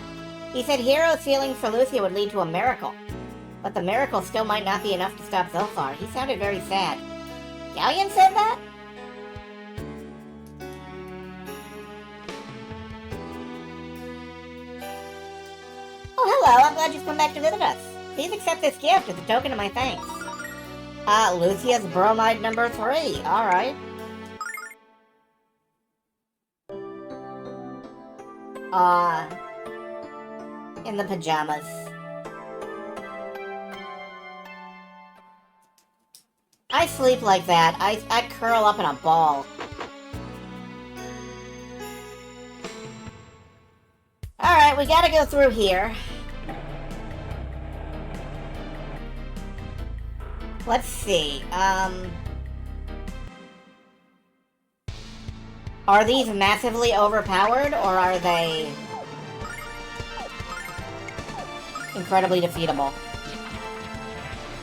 He said Hero's feelings for Lucia would lead to a miracle. But the miracle still might not be enough to stop Zophar. He sounded very sad. Galleon said that? Oh, hello. I'm glad you've come back to visit us. Please accept this gift as a token of my thanks. Lucia's bromide number 3. Alright. In the pajamas. I sleep like that. I curl up in a ball. Alright, we gotta go through here. Let's see, are these massively overpowered, or are they incredibly defeatable?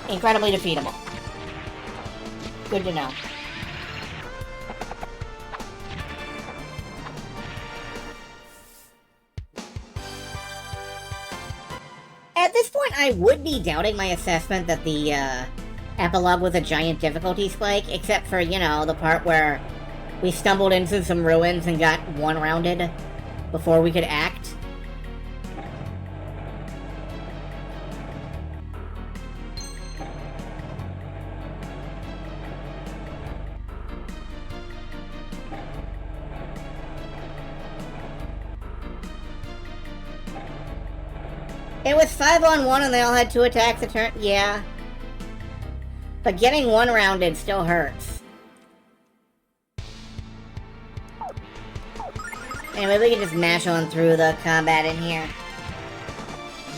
Incredibly defeatable. Good to know. At this point, I would be doubting my assessment that the, Epilogue was a giant difficulty spike, except for, you know, the part where We stumbled into some ruins and got one-rounded before we could act. It was 5-on-1 and they all had 2 attacks a turn. Yeah. But getting one-rounded still hurts. Anyway, we can just mash on through the combat in here.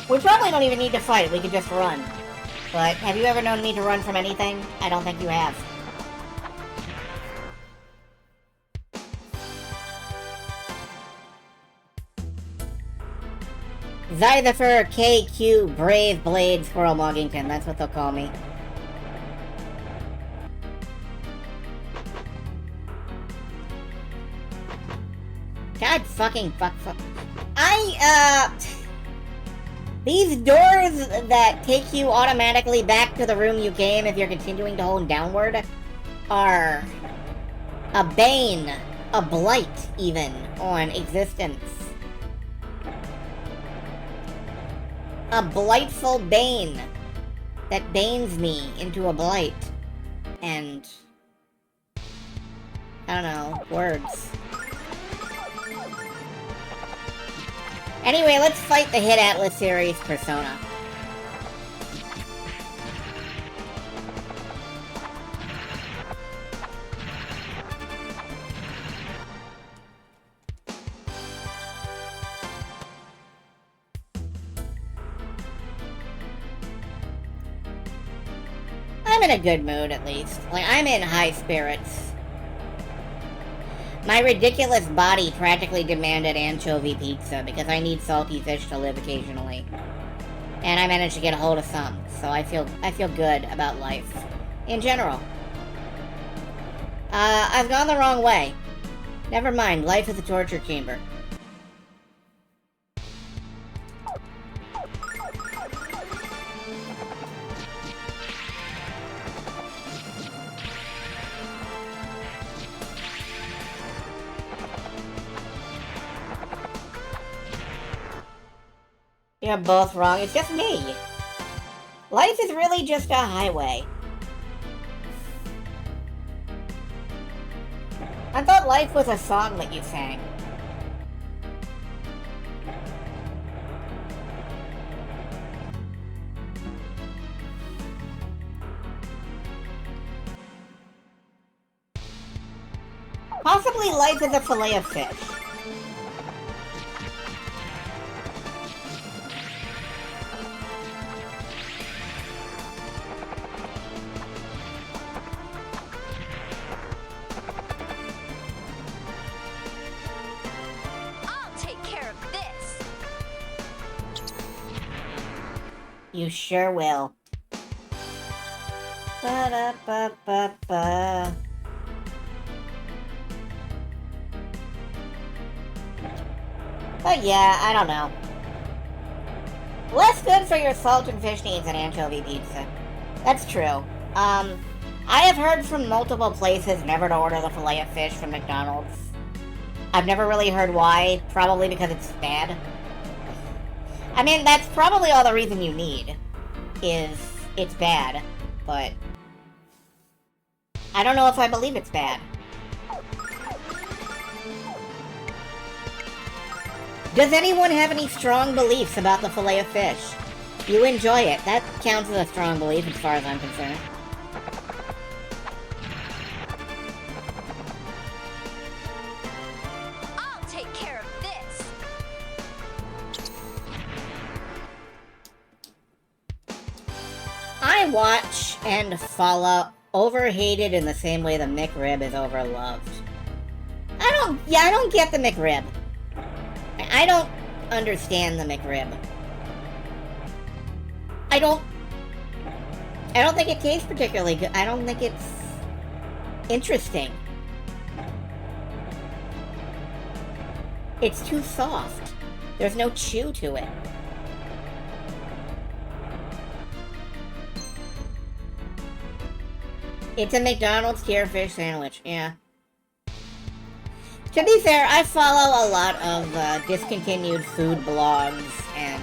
We probably don't even need to fight, we could just run. But have you ever known me to run from anything? I don't think you have. Zyther KQ Brave Blade Squirrel Moggington, that's what they'll call me. God fucking fuck. These doors that take you automatically back to the room you came if you're continuing to hold downward are a bane, a blight even, on existence. A blightful bane that banes me into a blight. And I don't know, words. Anyway, let's fight the Hit Atlas series Persona. I'm in a good mood, at least. Like, I'm in high spirits. My ridiculous body practically demanded anchovy pizza because I need salty fish to live occasionally. And I managed to get a hold of some, so I feel good about life. In general. I've gone the wrong way. Never mind, life is a torture chamber. You're both wrong, it's just me. Life is really just a highway. I thought life was a song that you sang. Possibly life is a fillet of fish. You sure will. Ba-da-ba-ba-ba. But yeah, I don't know. Less good for your salt and fish needs than anchovy pizza. That's true. I have heard from multiple places never to order the fillet of fish from McDonald's. I've never really heard why. Probably because it's bad. I mean, that's probably all the reason you need, is it's bad, but I don't know if I believe it's bad. Does anyone have any strong beliefs about the fillet of fish? You enjoy it. That counts as a strong belief as far as I'm concerned. I watch and follow overhated in the same way the McRib is overloved. I don't get the McRib. I don't understand the McRib. I don't think it tastes particularly good. I don't think it's interesting. It's too soft. There's no chew to it. It's a McDonald's tier fish sandwich, yeah. To be fair, I follow a lot of discontinued food blogs and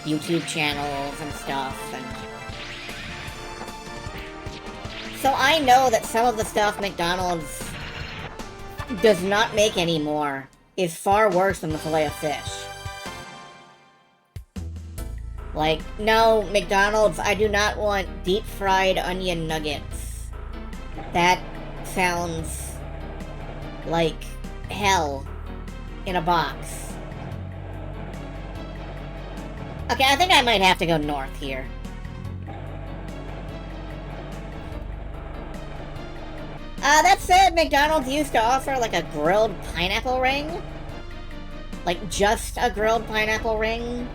YouTube channels and stuff, and so I know that some of the stuff McDonald's does not make anymore is far worse than the Filet-O-Fish. Like, no, McDonald's, I do not want deep-fried onion nuggets. That sounds like hell in a box. Okay, I think I might have to go north here. That said, McDonald's used to offer, like, a grilled pineapple ring. Like, just a grilled pineapple ring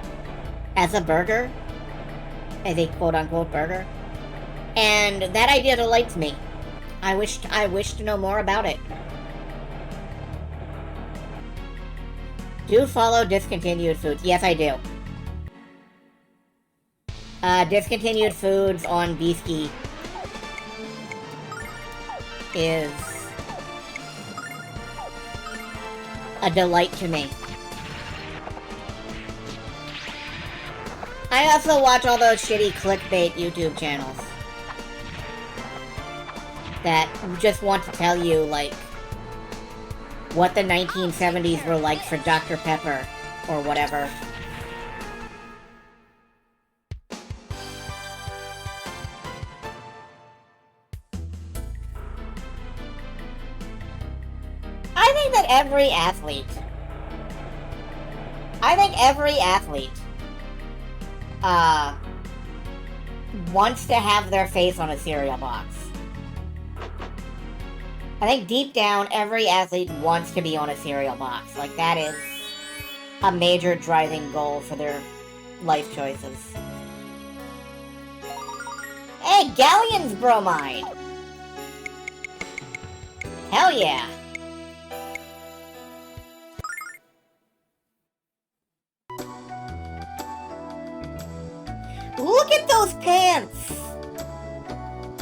as a burger. As a quote-unquote burger. And that idea delights me. I wish to know more about it. Do follow discontinued foods. Yes, I do. Discontinued foods on Beastie is a delight to me. I also watch all those shitty clickbait YouTube channels that just want to tell you, like, what the 1970s were like for Dr. Pepper, or whatever. I think every athlete wants to have their face on a cereal box. I think deep down, every athlete wants to be on a cereal box. Like, that is a major driving goal for their life choices. Hey, Galleon's bromide! Hell yeah! Look at those pants!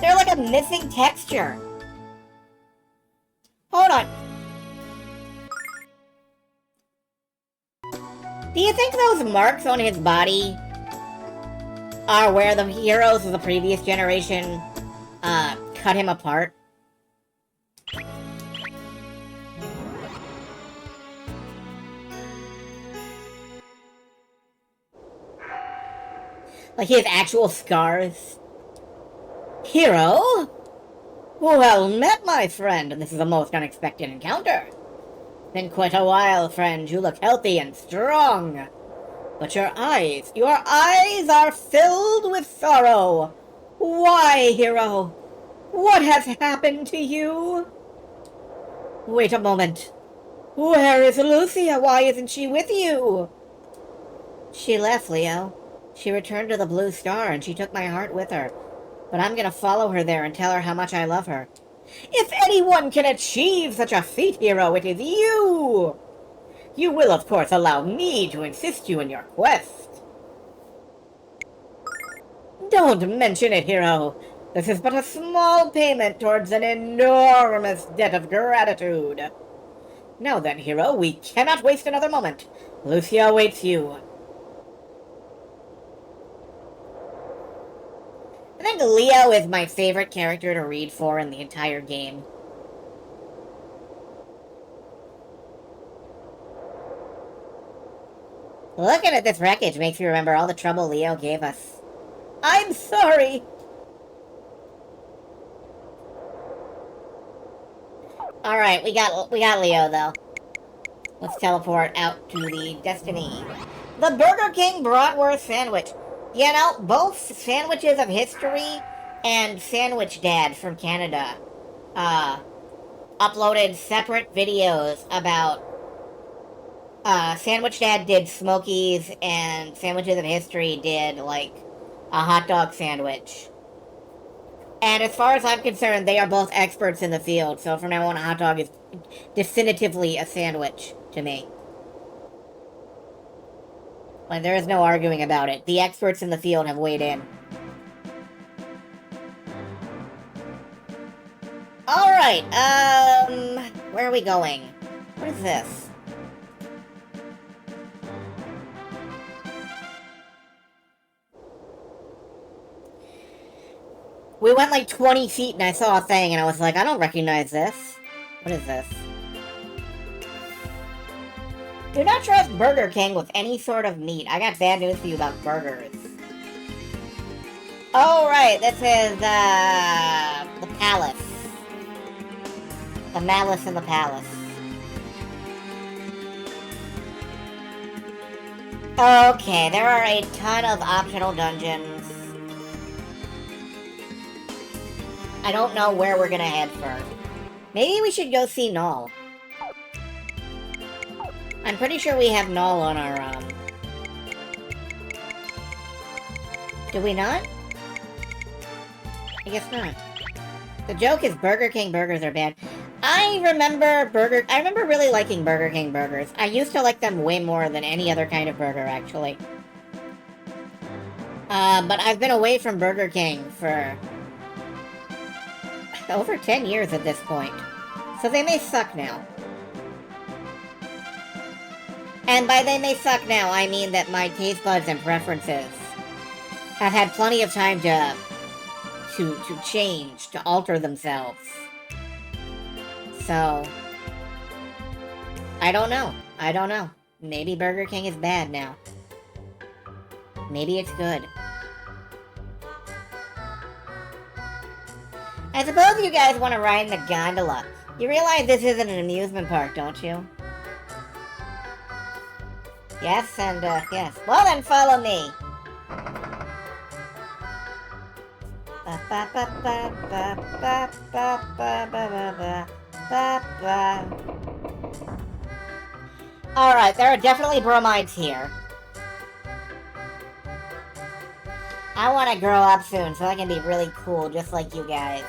They're like a missing texture. Hold on. Do you think those marks on his body are where the heroes of the previous generation cut him apart? Like he has actual scars? Hero? Well met, my friend. This is a most unexpected encounter. Been quite a while, friend. You look healthy and strong. But your eyes are filled with sorrow. Why, hero? What has happened to you? Wait a moment. Where is Lucia? Why isn't she with you? She left, Leo. She returned to the Blue Star, and she took my heart with her. But I'm gonna follow her there and tell her how much I love her. If anyone can achieve such a feat, hero, it is you! You will, of course, allow me to assist you in your quest. Don't mention it, hero. This is but a small payment towards an enormous debt of gratitude. Now then, hero, we cannot waste another moment. Lucia awaits you. I think Leo is my favorite character to read for in the entire game. Looking at this wreckage makes me remember all the trouble Leo gave us. I'm sorry! Alright, we got Leo, though. Let's teleport out to the Destiny. The Burger King Bratwurst Sandwich. You know, both Sandwiches of History and Sandwich Dad from Canada uploaded separate videos about Sandwich Dad did Smokies and Sandwiches of History did, like, a hot dog sandwich. And as far as I'm concerned, they are both experts in the field, so from now on, a hot dog is definitively a sandwich to me. Like, there is no arguing about it. The experts in the field have weighed in. Alright, where are we going? What is this? We went like 20 feet and I saw a thing and I was like, I don't recognize this. What is this? Do not trust Burger King with any sort of meat. I got bad news for you about burgers. Oh, right. This is, the palace. The malice in the palace. Okay, there are a ton of optional dungeons. I don't know where we're gonna head first. Maybe we should go see Null. I'm pretty sure we have Null on our, Do we not? I guess not. The joke is Burger King burgers are bad. I remember really liking Burger King burgers. I used to like them way more than any other kind of burger, actually. But I've been away from Burger King for over 10 years at this point. So they may suck now. And by they may suck now, I mean that my taste buds and preferences have had plenty of time to change, to alter themselves. So, I don't know. I don't know. Maybe Burger King is bad now. Maybe it's good. I suppose you guys want to ride in the gondola. You realize this isn't an amusement park, don't you? Yes, and, yes. Well then, follow me. Alright, there are definitely bromides here. I want to grow up soon so I can be really cool just like you guys.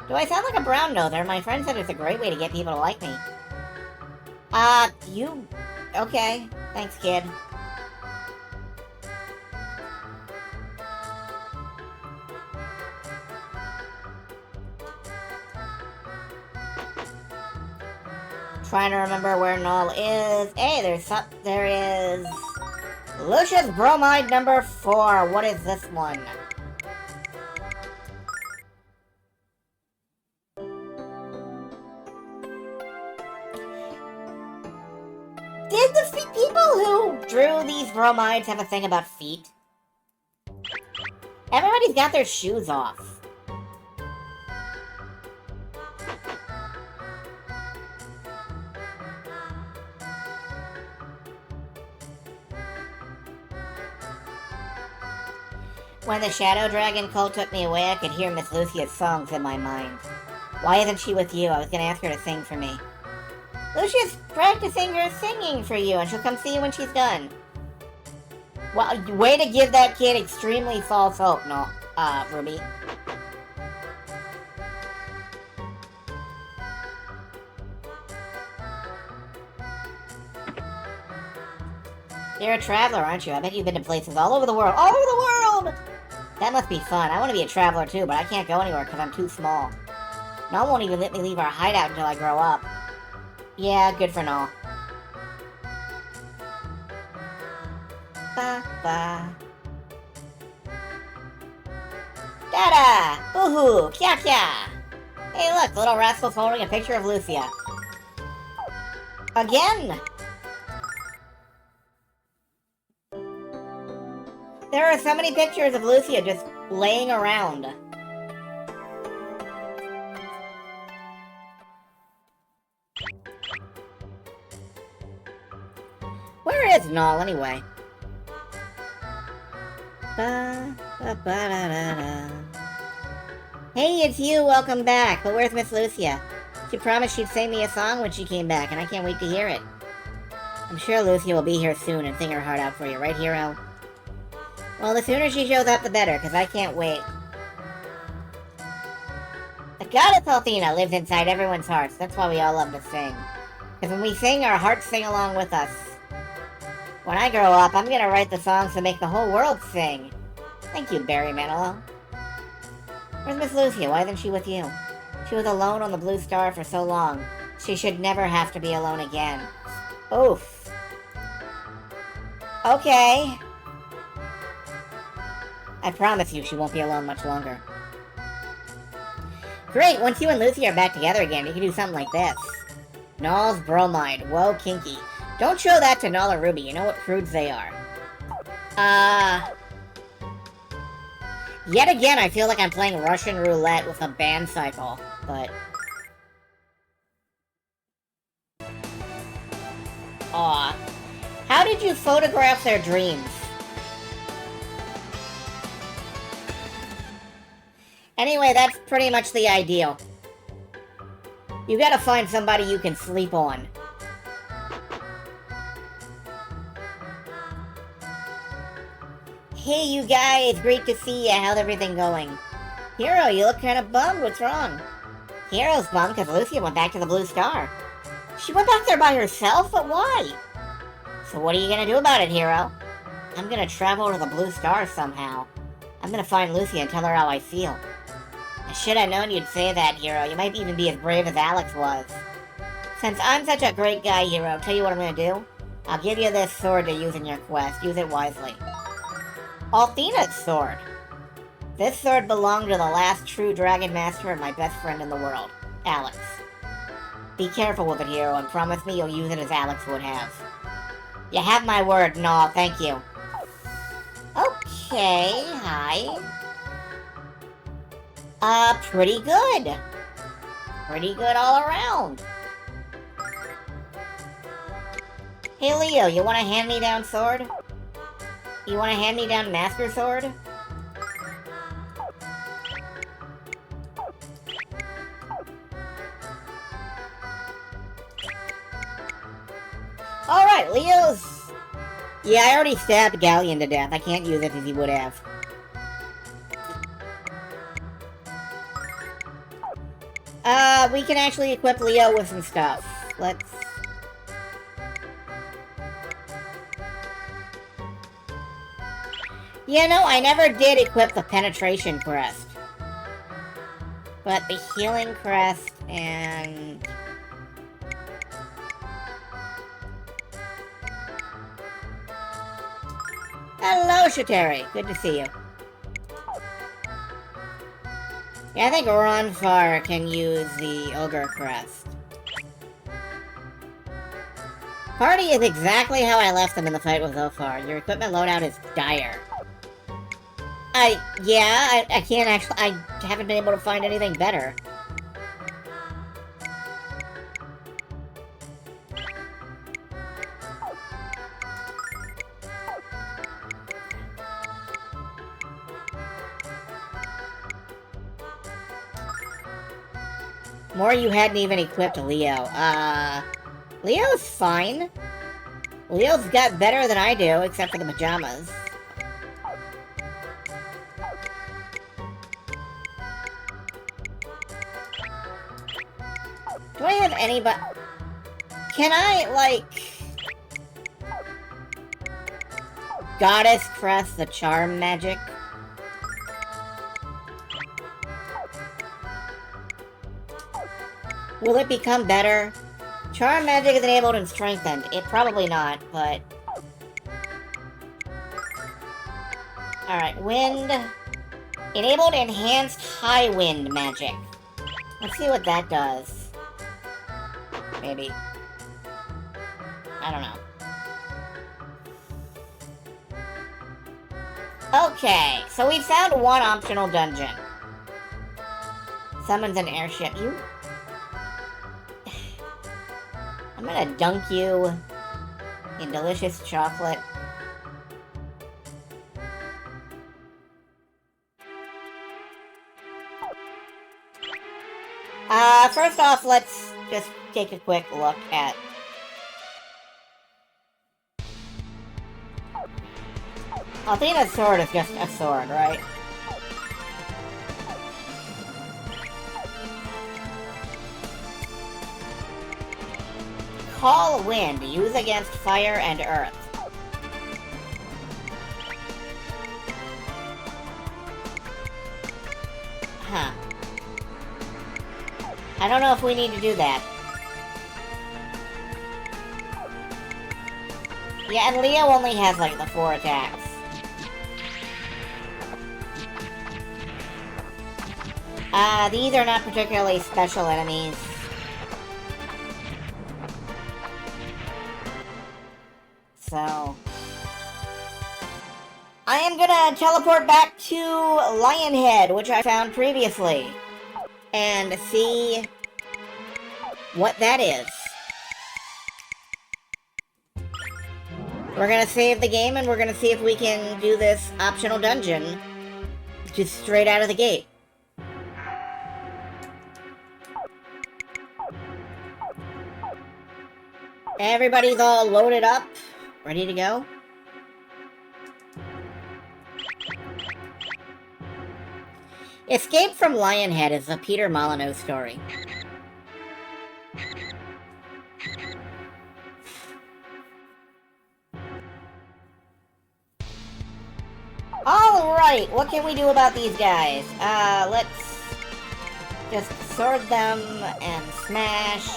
Do I sound like a brown noser? My friend said it's a great way to get people to like me. You... Okay. Thanks, kid. Trying to remember where Null is. Hey, there is... Lucius Bromide number 4. What is this one? Did the people who drew these bromides have a thing about feet? Everybody's got their shoes off. When the Shadow Dragon cult took me away, I could hear Miss Lucia's songs in my mind. Why isn't she with you? I was gonna ask her to sing for me. Lucia's practicing her singing for you, and she'll come see you when she's done. Well, way to give that kid extremely false hope, no, Ruby. You're a traveler, aren't you? I bet you've been to places all over the world. All over the world! That must be fun. I want to be a traveler too, but I can't go anywhere because I'm too small. Null won't even let me leave our hideout until I grow up. Yeah, good for Null. Ba-ba. Dada! Boo-hoo! Kya-kya! Hey look, the little rascal's holding a picture of Lucia. Again! There are so many pictures of Lucia just laying around. Where is Null, anyway? Hey, it's you, welcome back. But where's Miss Lucia? She promised she'd sing me a song when she came back, and I can't wait to hear it. I'm sure Lucia will be here soon and sing her heart out for you, right, hero? Well, the sooner she shows up, the better, because I can't wait. The goddess Althena lives inside everyone's hearts. That's why we all love to sing. Because when we sing, our hearts sing along with us. When I grow up, I'm gonna write the songs to make the whole world sing. Thank you, Barry Manilow. Where's Miss Lucia? Why isn't she with you? She was alone on the Blue Star for so long. She should never have to be alone again. Oof. Okay. I promise you she won't be alone much longer. Great, once you and Lucy are back together again, you can do something like this. Null's bromide. Whoa, kinky. Don't show that to Null or Ruby, you know what prudes they are. Yet again, I feel like I'm playing Russian roulette with a band cycle, but... Aw. How did you photograph their dreams? Anyway, that's pretty much the ideal. You gotta find somebody you can sleep on. Hey, you guys, great to see ya. How's everything going? Hero, you look kind of bummed. What's wrong? Hero's bummed because Lucia went back to the Blue Star. She went back there by herself? But why? So what are you gonna do about it, Hero? I'm gonna travel to the Blue Star somehow. I'm gonna find Lucy and tell her how I feel. I should have known you'd say that, Hero. You might even be as brave as Alex was. Since I'm such a great guy, Hero, tell you what I'm gonna do. I'll give you this sword to use in your quest. Use it wisely. Althena's sword. This sword belonged to the last true Dragon Master and my best friend in the world, Alex. Be careful with it, Hero, and promise me you'll use it as Alex would have. You have my word, no, thank you. Okay, hi. Pretty good. Pretty good all around. Hey, Leo, you want a hand-me-down sword? You want a hand-me-down Master Sword? Alright, Leo's... Yeah, I already stabbed Galleon to death. I can't use it as he would have. We can actually equip Leo with some stuff. Let's... You know, I never did equip the Penetration Crest. But the Healing Crest and... Hello, Shateri. Good to see you. Yeah, I think Ronfar can use the Ogre Crest. Party is exactly how I left them in the fight with Zofar. Your equipment loadout is dire. I can't actually... I haven't been able to find anything better. More you hadn't even equipped Leo. Leo's fine. Leo's got better than I do, except for the pajamas. Do I have anybody... Can I, like... Goddess Crest the Charm Magic? Will it become better? Charm Magic is enabled and strengthened. It probably not, but... Alright, Wind... Enabled Enhanced High Wind Magic. Let's see what that does. Maybe. I don't know. Okay, so we found one optional dungeon. Summons an airship. You... I'm gonna dunk you in delicious chocolate. First off, let's just take a quick look at... Althena's sword is just a sword, right? Call Wind. Use against fire and earth. Huh. I don't know if we need to do that. Yeah, and Leo only has, like, the 4 attacks. These are not particularly special enemies. So... I am gonna teleport back to Lionhead, which I found previously, and see what that is. We're gonna save the game, and we're gonna see if we can do this optional dungeon just straight out of the gate. Everybody's all loaded up, ready to go. Escape from Lionhead is a Peter Molyneux story. Alright, what can we do about these guys? Let's just sword them and smash,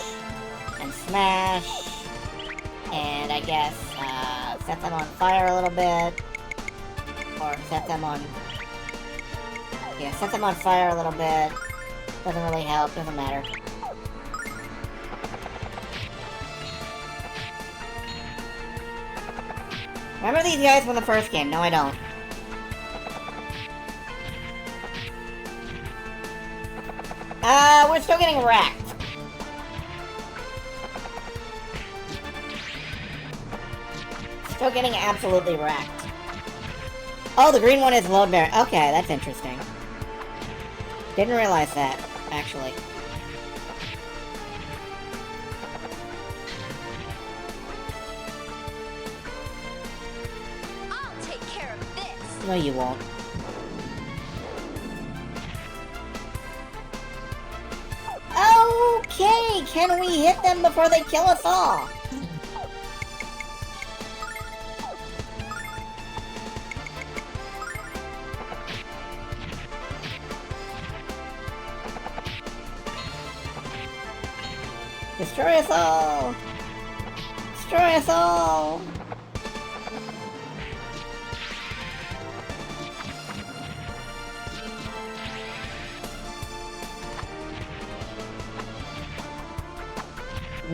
and I guess, set them on fire a little bit, or set them on... Yeah, set them on fire a little bit. Doesn't really help, doesn't matter. Remember these guys from the first game? No, I don't. We're still getting wrecked. Still getting absolutely wrecked. Oh, the green one is load bearing. Okay, that's interesting. Didn't realize that, actually. I'll take care of this. No, you won't. Okay, can we hit them before they kill us all? Destroy us all! Destroy us all!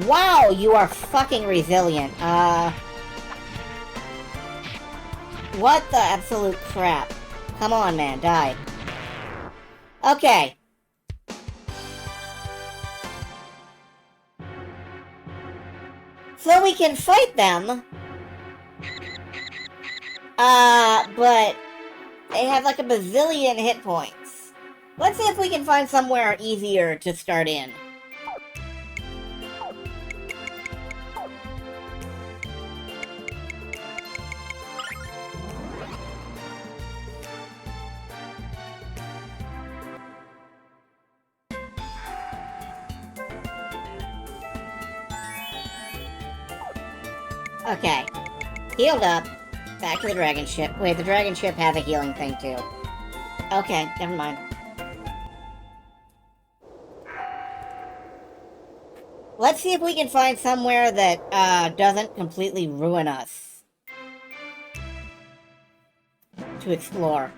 Wow, you are fucking resilient. What the absolute crap? Come on, man, die. Okay. So we can fight them. But they have like a bazillion hit points. Let's see if we can find somewhere easier to start in. Okay. Healed up. Back to the dragon ship. Wait, the dragon ship has a healing thing too. Okay, never mind. Let's see if we can find somewhere that, doesn't completely ruin us. To explore.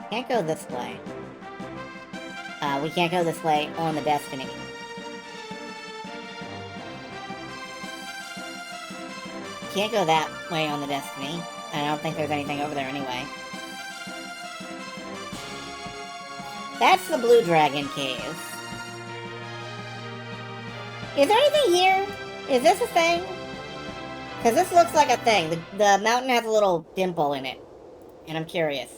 Can't go this way. We can't go this way on the Destiny. Can't go that way on the Destiny. I don't think there's anything over there anyway. That's the Blue Dragon Cave. Is there anything here? Is this a thing? Because this looks like a thing. The mountain has a little dimple in it. And I'm curious.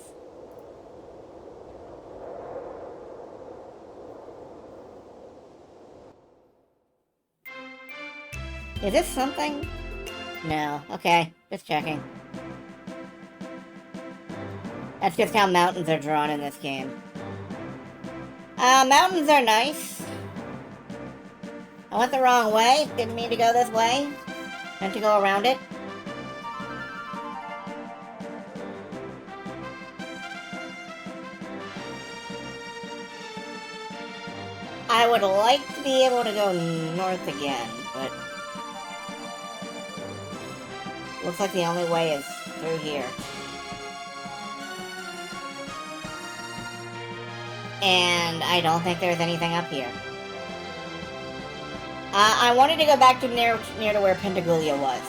Is this something? No. Okay. Just checking. That's just how mountains are drawn in this game. Mountains are nice. I went the wrong way. Didn't mean to go this way. Meant to go around it. I would like to be able to go north again, but looks like the only way is through here. And I don't think there's anything up here. I wanted to go back to near to where Pentaguglia was.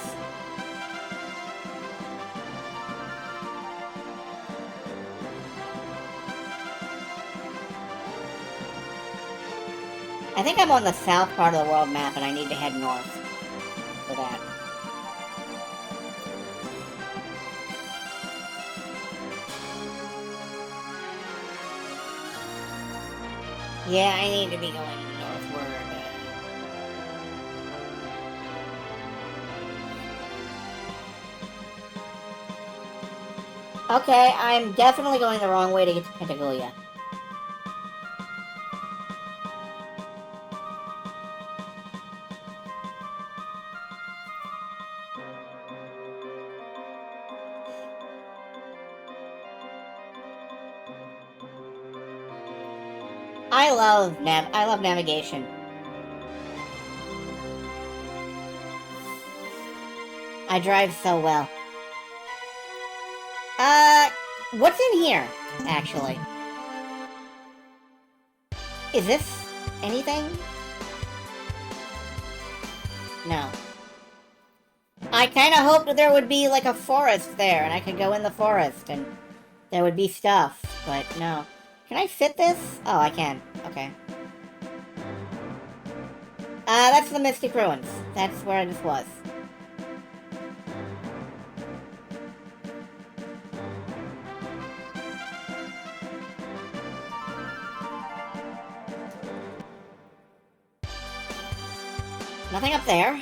I think I'm on the south part of the world map, and I need to head north for that. Yeah, I need to be going northward. Okay, I'm definitely going the wrong way to get to Pentaguglia. I love navigation. I drive so well. What's in here, actually? Is this anything? No. I kind of hoped that there would be, like, a forest there, and I could go in the forest, and there would be stuff, but no. Can I fit this? Oh, I can. Okay. That's the Mystic Ruins. That's where this was. Nothing up there.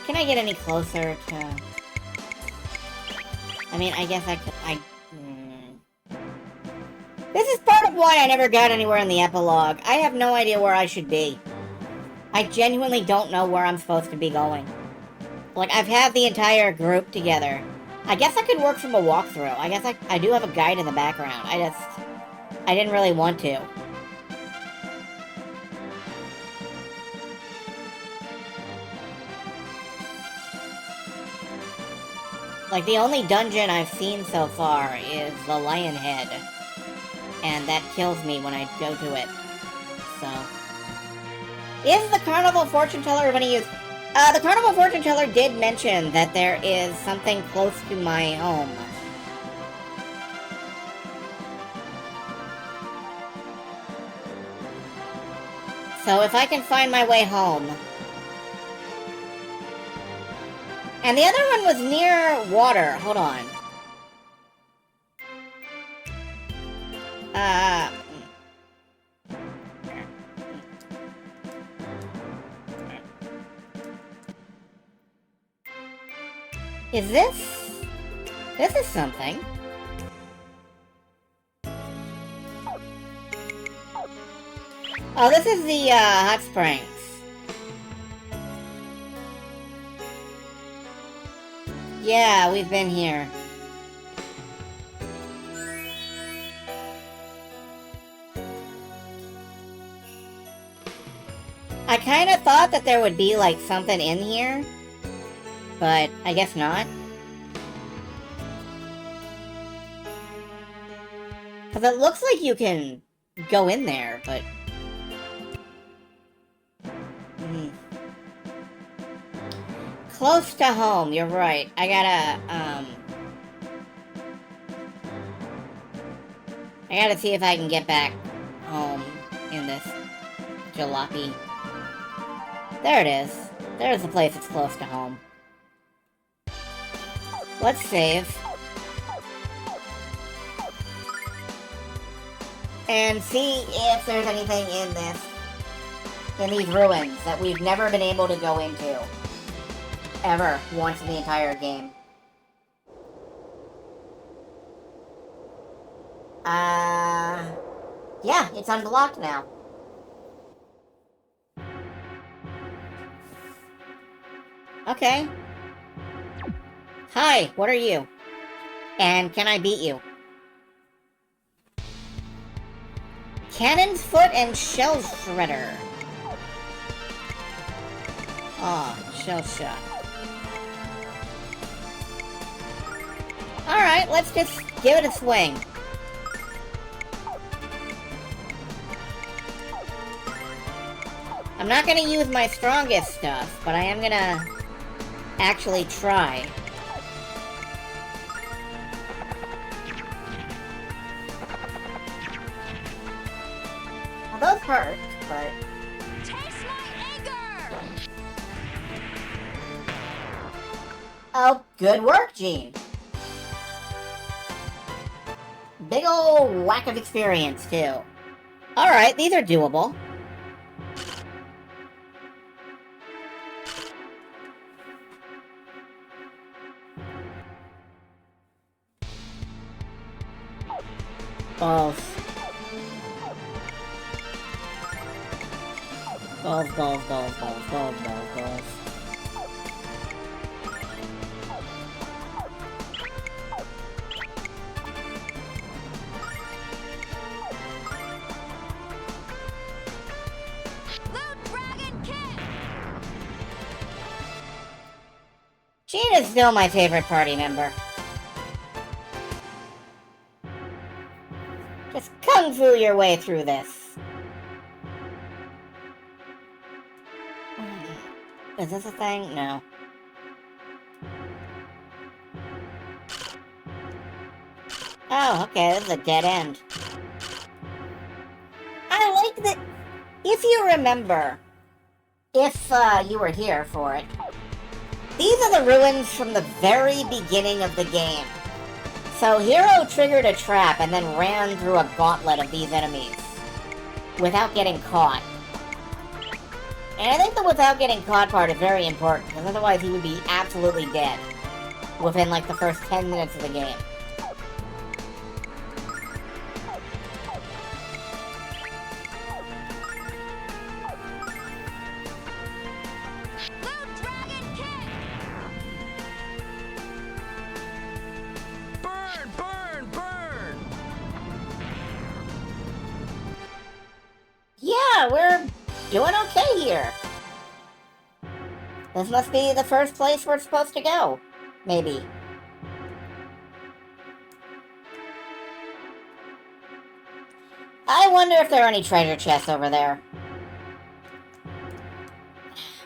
Can I get any closer to... I mean, I guess I could... This is part of why I never got anywhere in the epilogue. I have no idea where I should be. I genuinely don't know where I'm supposed to be going. Like, I've had the entire group together. I guess I could work from a walkthrough. I guess I do have a guide in the background. I didn't really want to. Like, the only dungeon I've seen so far is the Lion Head. And that kills me when I go to it. So... Is the Carnival Fortune Teller of any use? The Carnival Fortune Teller did mention that there is something close to my home. So if I can find my way home... And the other one was near water. Hold on. Is this... This is something. Oh, this is the, hot springs. Yeah, we've been here. I kind of thought that there would be, like, something in here. But I guess not. Because it looks like you can go in there, but... Close to home, you're right. I gotta see if I can get back home in this jalopy. There it is. There's the place that's close to home. Let's save. And see if there's anything in these ruins that we've never been able to go into. Ever, once in the entire game. Yeah, it's unblocked now. Okay. Hi, what are you? And can I beat you? Cannon's Foot and Shell Shredder. Aw, Shell Shot. Alright, let's just give it a swing. I'm not gonna use my strongest stuff, but I am gonna actually try. Well, those hurt, but... Taste my anger! Oh, good work, Gene. Big ol' whack of experience, too. Alright, these are doable. Balls. Balls, balls, balls, balls, balls, balls, balls. Gene is still my favorite party member. Just kung fu your way through this. Is this a thing? No. Oh, okay, this is a dead end. I like that. If you remember, if you were here for it, these are the ruins from the very beginning of the game. So Hero triggered a trap and then ran through a gauntlet of these enemies without getting caught. And I think the without getting caught part is very important, because otherwise he would be absolutely dead within like the first 10 minutes of the game. Burn, burn, burn! Yeah, we're doing okay here. This must be the first place we're supposed to go. Maybe. I wonder if there are any treasure chests over there.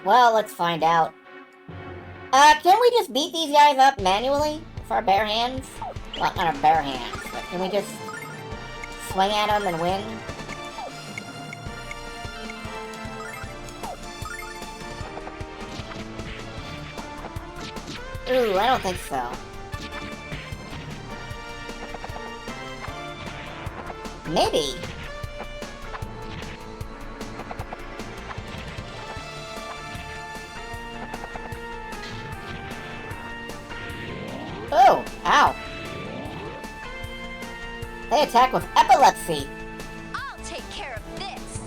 Well, let's find out. Can we just beat these guys up manually with our bare hands? Well, not our bare hands, but can we just swing at them and win? Ooh, I don't think so. Maybe. Oh, ow. They attack with epilepsy. I'll take care of this.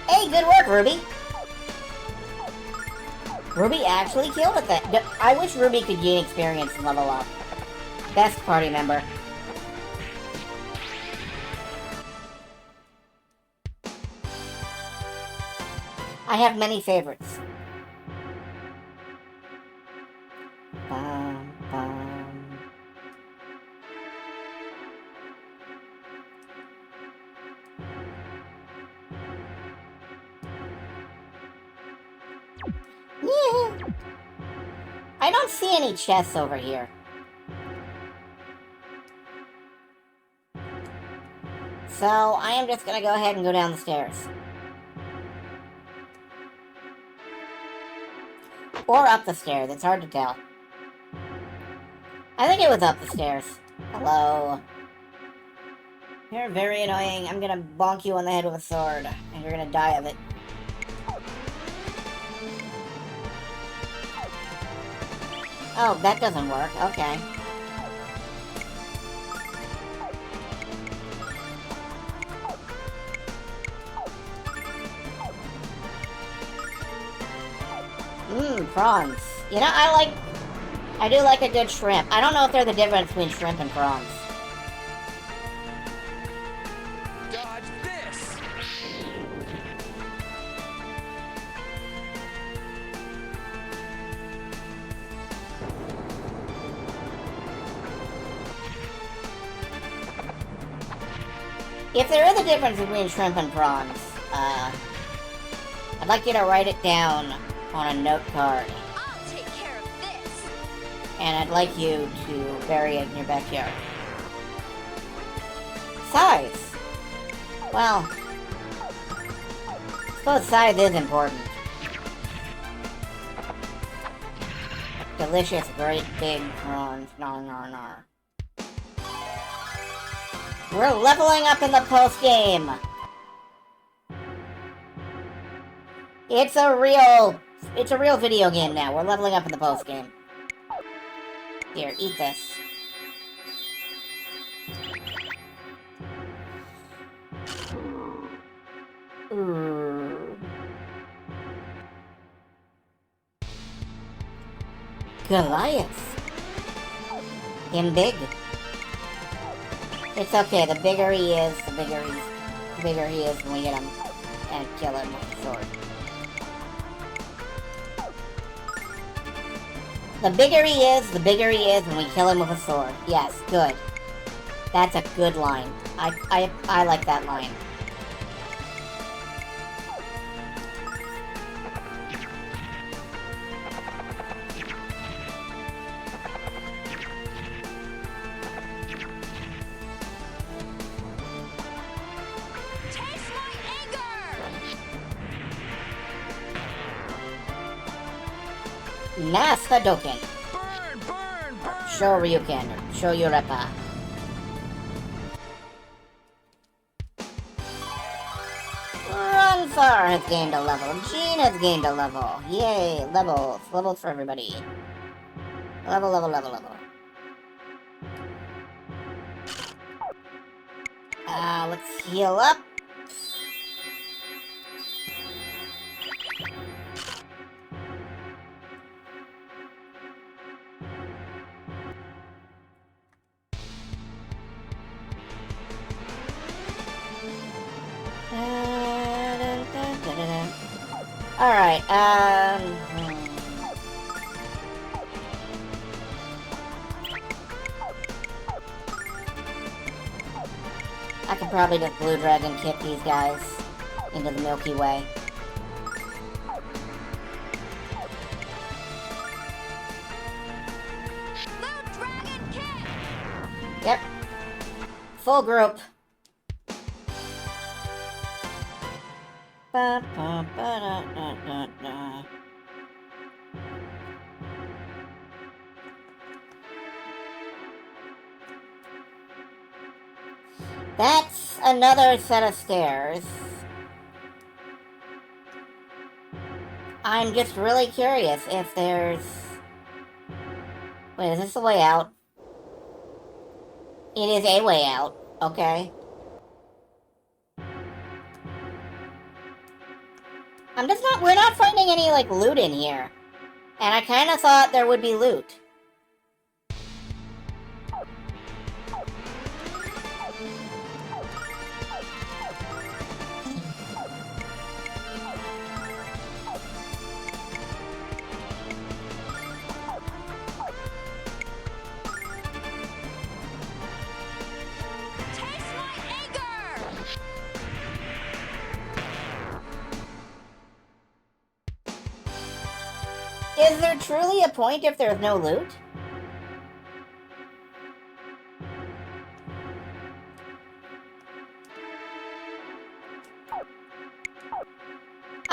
Hey, good work, Ruby. Ruby actually killed it then. I wish Ruby could gain experience and level up. Best party member. I have many favorites. Bum, bum. Yeah. I don't see any chests over here. So I am just gonna go ahead and go down the stairs. Or up the stairs, it's hard to tell. I think it was up the stairs. Hello. You're very annoying. I'm gonna bonk you on the head with a sword, and you're gonna die of it. Oh, that doesn't work. Okay. and prawns. You know, I do like a good shrimp. I don't know if they're the difference between shrimp and prawns. Dodge this! If there is a difference between shrimp and prawns, I'd like you to write it down on a note card. I'll take care of this. And I'd like you to bury it in your backyard. Size. Well, I suppose size is important. Delicious, great big prawns. Nar, nar, nar. We're leveling up in the post-game. It's a real video game now. We're leveling up in the post-game. Here, eat this. Ooh. Goliath. Him big. It's okay, the bigger he is, the bigger he is when we get him and kill him with the sword. The bigger he is when we kill him with a sword. Yes, good. That's a good line. I like that line. Taste my anger! Mass Hadouken. Burn, burn, burn! Shoryuken. Shoryurepa. Runfar has gained a level. Jean has gained a level. Yay, levels. Levels for everybody. Level, level, level, level. Let's heal up. Alright, I could probably just Blue Dragon kick these guys into the Milky Way. Blue Dragon Kick! Yep. Full group. Ba, ba, ba, da, da, da, da. That's another set of stairs. I'm just really curious if there's... Wait, is this the way out? It is a way out, okay. We're not finding any, like, loot in here. And I kind of thought there would be loot. Taste my anger! Is there truly a point if there's no loot?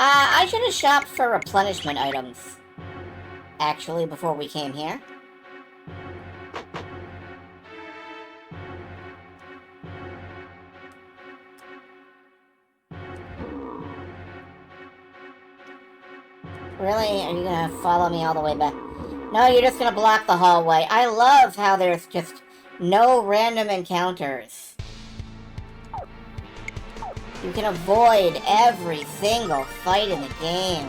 I should have shopped for replenishment items, actually, before we came here. Really? Are you gonna follow me all the way back? No, you're just gonna block the hallway. I love how there's just no random encounters. You can avoid every single fight in the game.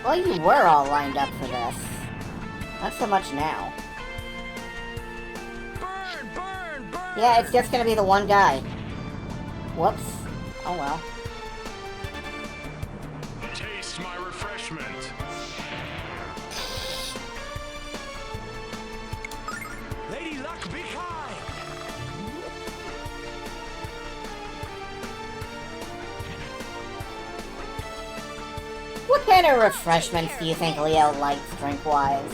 Well, you were all lined up for this. Not so much now. Burn, burn, burn! Yeah, it's just gonna be the one guy. Whoops. Oh well. Taste my refreshment. Lady Luck, be high! What kind of refreshments do you think Leo likes drink-wise?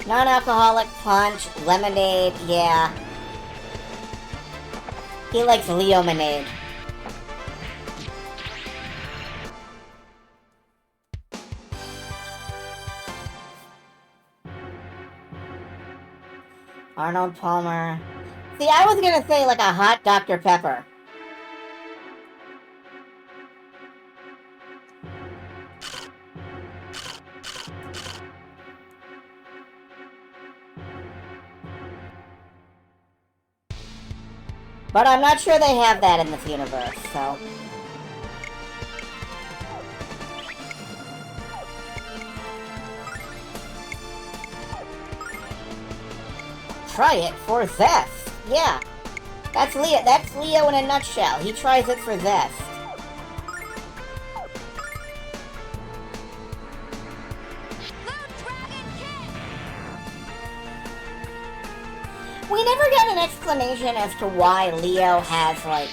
Non-alcoholic punch, lemonade, yeah. He likes Lemonade. Arnold Palmer. See, I was gonna say like a hot Dr. Pepper. But I'm not sure they have that in this universe, so... Try it for zest. Yeah. That's Leo in a nutshell. He tries it for zest. We never got an explanation as to why Leo has, like,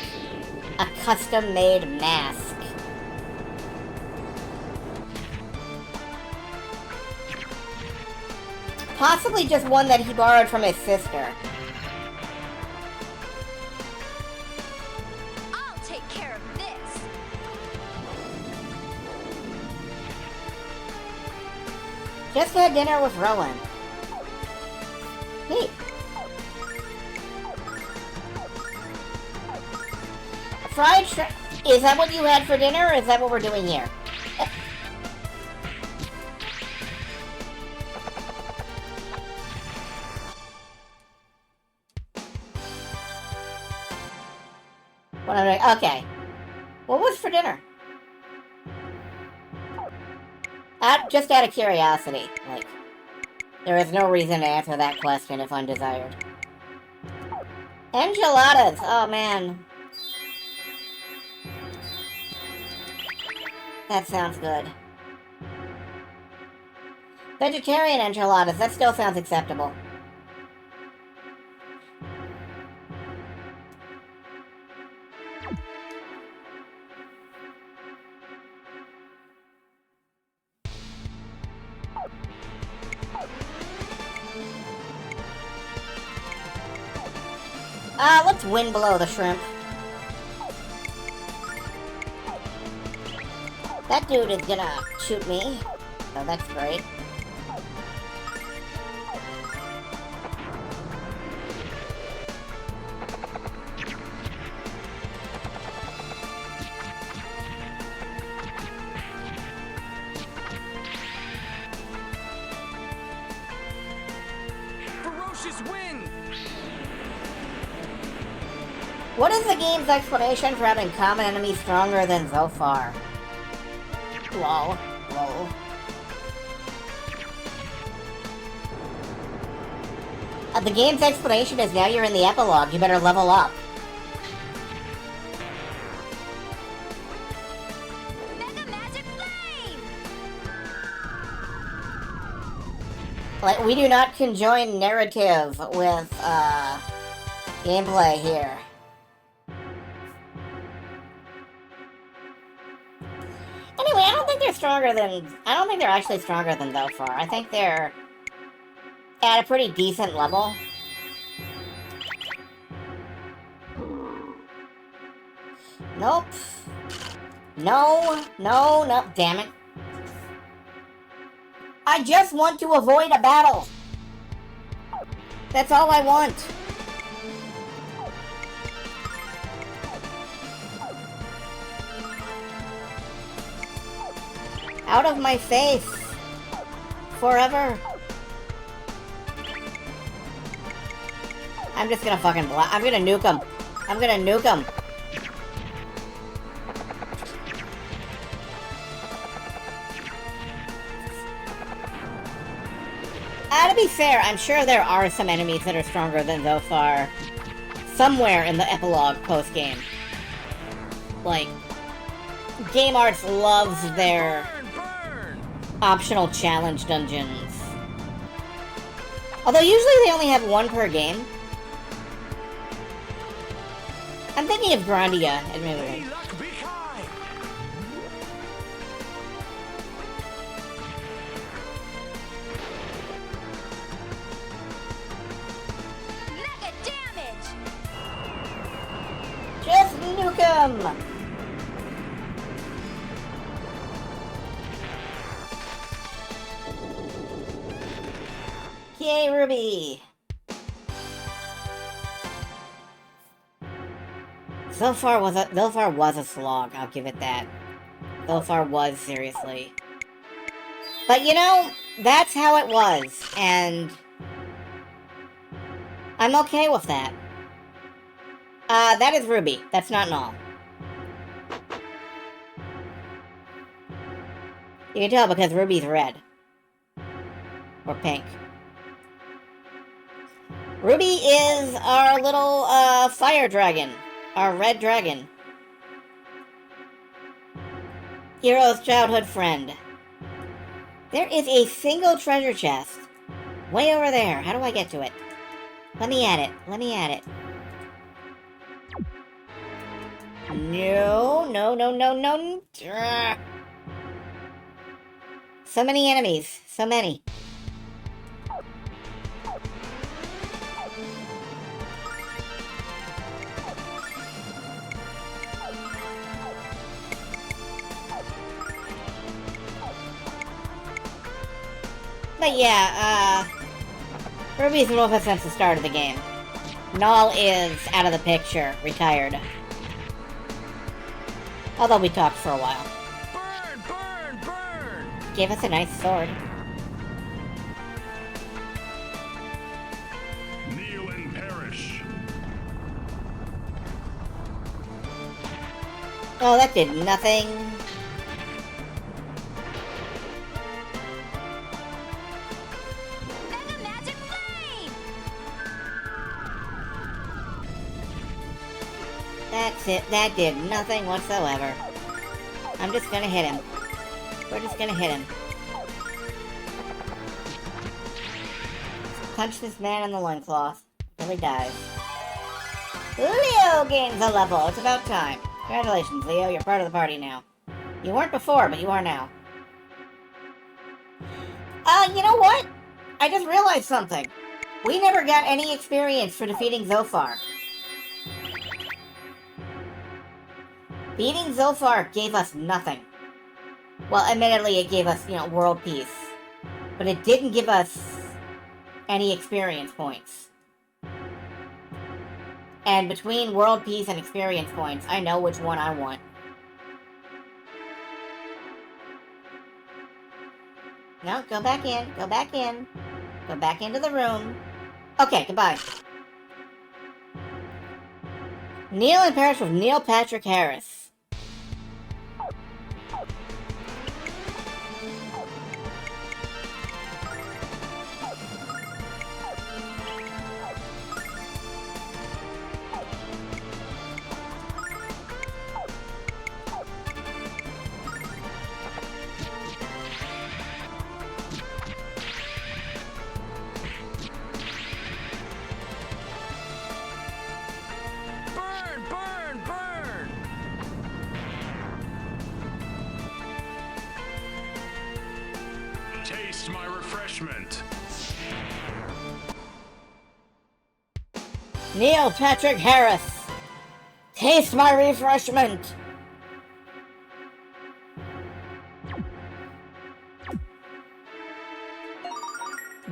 a custom-made mask. Possibly just one that he borrowed from his sister. I'll take care of this. Just had dinner with Rowan. Neat. Fried shrimp. Is that what you had for dinner, or is that what we're doing here? What am I doing? Okay. What was for dinner? Just out of curiosity. Like, there is no reason to answer that question if undesired. Enchiladas! Oh, man. That sounds good. Vegetarian enchiladas, that still sounds acceptable. Let's wind blow the shrimp. That dude is gonna shoot me. Oh, that's great. Ferocious wind! What is the game's explanation for having common enemies stronger than Zophar? Lol. Lol. The game's explanation is now you're in the epilogue, you better level up. Mega Magic Flame! Like, we do not conjoin narrative with, gameplay here. Anyway, I don't think they're actually stronger than Zophar. I think they're at a pretty decent level. Nope. No, damn it. I just want to avoid a battle. That's all I want. Out of my face! Forever! I'm just gonna fucking I'm gonna nuke him! I'm gonna nuke him! To be fair, I'm sure there are some enemies that are stronger than Zophar somewhere in the Epilogue post-game. Like, Game Arts loves their optional challenge dungeons. Although usually they only have one per game. I'm thinking of Grandia, admittedly. Mega damage! Just nuke him! Yay, Ruby! Zophar was a slog, I'll give it that. Zophar was, seriously. But you know, that's how it was, and I'm okay with that. That is Ruby. That's not Null. You can tell because Ruby's red. Or pink. Ruby is our little, fire dragon. Our red dragon. Hero's childhood friend. There is a single treasure chest. Way over there. How do I get to it? Let me at it. Let me at it. No, no, no, no, no. So many enemies. So many. But yeah, Ruby's been with us since the start of the game. Null is out of the picture, retired. Although we talked for a while. Burn, burn, burn! Gave us a nice sword. Kneel and perish. Oh, that did nothing. Mega magic flame! That's it. That did nothing whatsoever. I'm just gonna hit him. We're just gonna hit him. Punch this man in the loincloth until he dies. Leo gains a level. It's about time. Congratulations, Leo. You're part of the party now. You weren't before, but you are now. You know what? I just realized something. We never got any experience for defeating Zophar. Beating Zophar gave us nothing. Well, admittedly, it gave us, you know, world peace. But it didn't give us any experience points. And between world peace and experience points, I know which one I want. No, go back in. Go back in. Go back into the room. Okay, goodbye. Neil and perish with Neil Patrick Harris. Burn, burn, burn! Taste my refreshment. Neil Patrick Harris. Taste my refreshment.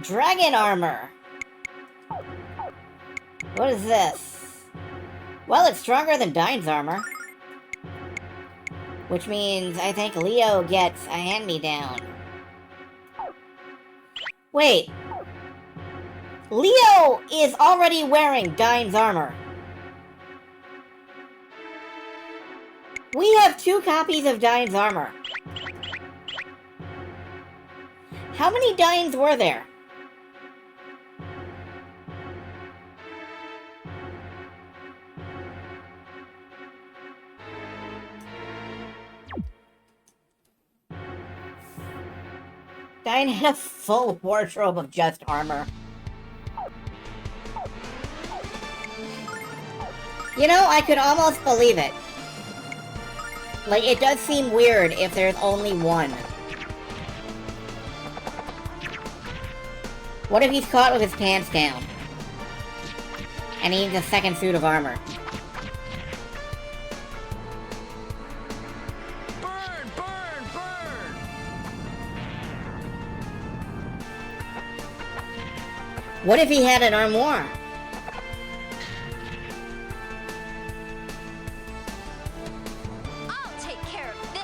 Dragon armor. What is this? Well, it's stronger than Dine's armor. Which means I think Leo gets a hand-me-down. Wait. Leo is already wearing Dine's armor. We have 2 copies of Dine's armor. How many Dines were there? Dine had a full wardrobe of just armor. You know, I could almost believe it. Like, it does seem weird if there's only one. What if he's caught with his pants down? And he needs a second suit of armor? Burn, burn, burn! What if he had an armoire? I'll take care of this.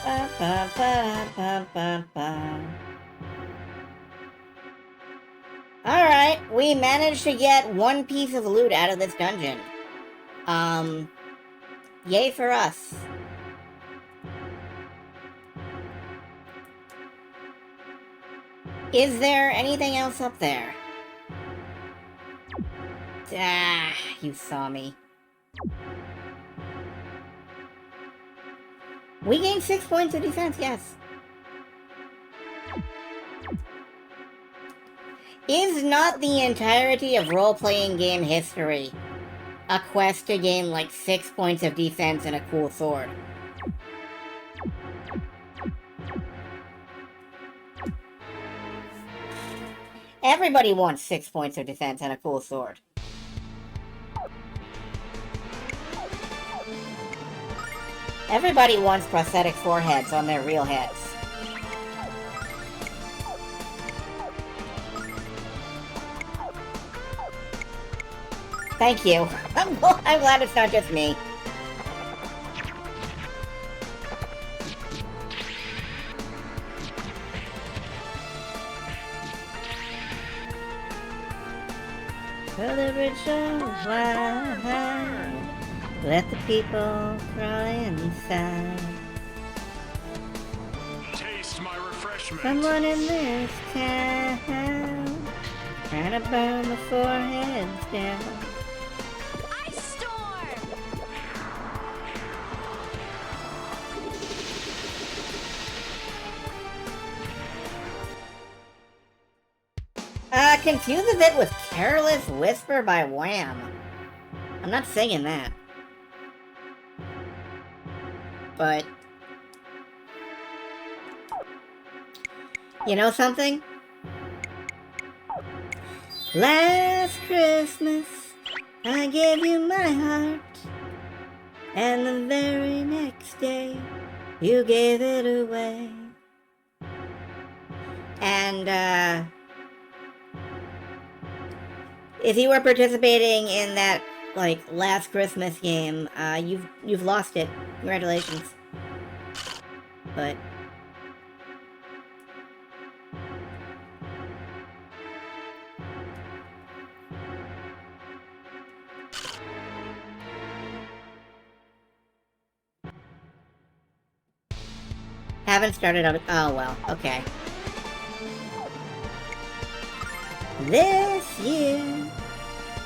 Ba, ba, ba, ba, ba, ba. Alright, we managed to get 1 piece of loot out of this dungeon. Yay for us. Is there anything else up there? Ah, you saw me. We gained 6 points of defense, yes. Is not the entirety of role-playing game history a quest to gain like 6 points of defense and a cool sword? Everybody wants 6 points of defense and a cool sword. Everybody wants prosthetic foreheads on their real heads. Thank you. I'm glad it's not just me. For the rich and wild, let the people cry inside. Taste my refreshment. Someone in this town trying to burn the foreheads down. Ice storm. Confuses it with Careless Whisper by Wham. I'm not singing that. But you know something? Last Christmas, I gave you my heart, and the very next day, you gave it away. And, if you were participating in that, like, Last Christmas game, you've lost it. Congratulations. But haven't started on. Oh well, okay. This year,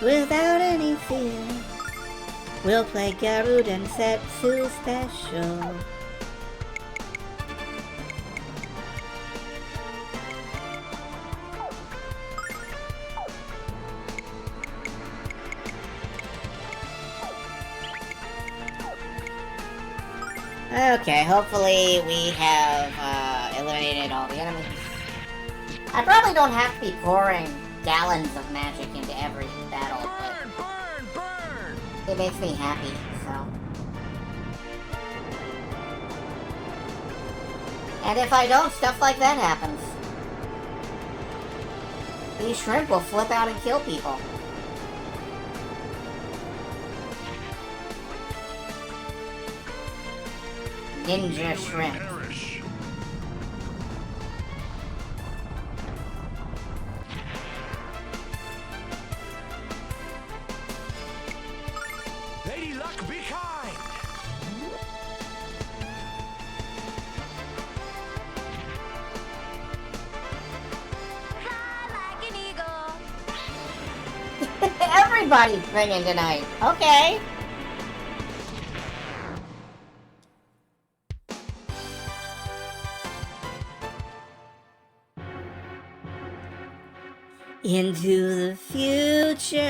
without any fear, we'll play Garuden Setsu Special. Okay, hopefully we have eliminated all the enemies. I probably don't have to be pouring gallons of magic into every battle, but Burn, burn, burn! it makes me happy, so. And if I don't, stuff like that happens. These shrimp will flip out and kill people. Ninja shrimp. Perish. Lady Luck, be kind. Fly like an eagle. Everybody's bringing tonight. Okay. Into the future.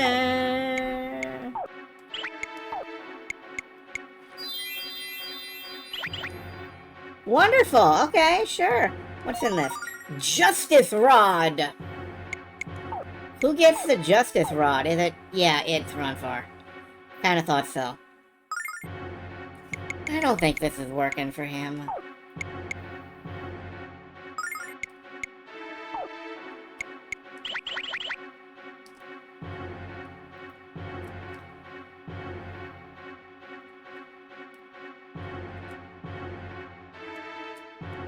Wonderful. Okay, sure. What's in this? Justice Rod. Who gets the Justice Rod? Is it? Yeah, it's Ronfar. Kinda thought so. I don't think this is working for him.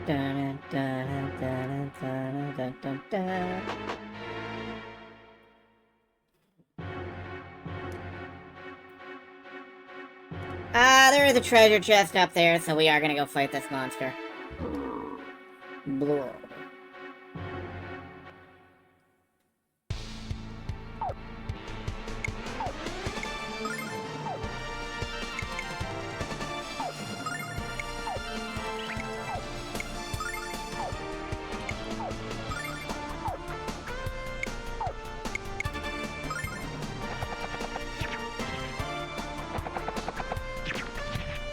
Dun, dun, dun, dun, dun, dun, dun. There is a treasure chest up there, so we are gonna go fight this monster. Blah.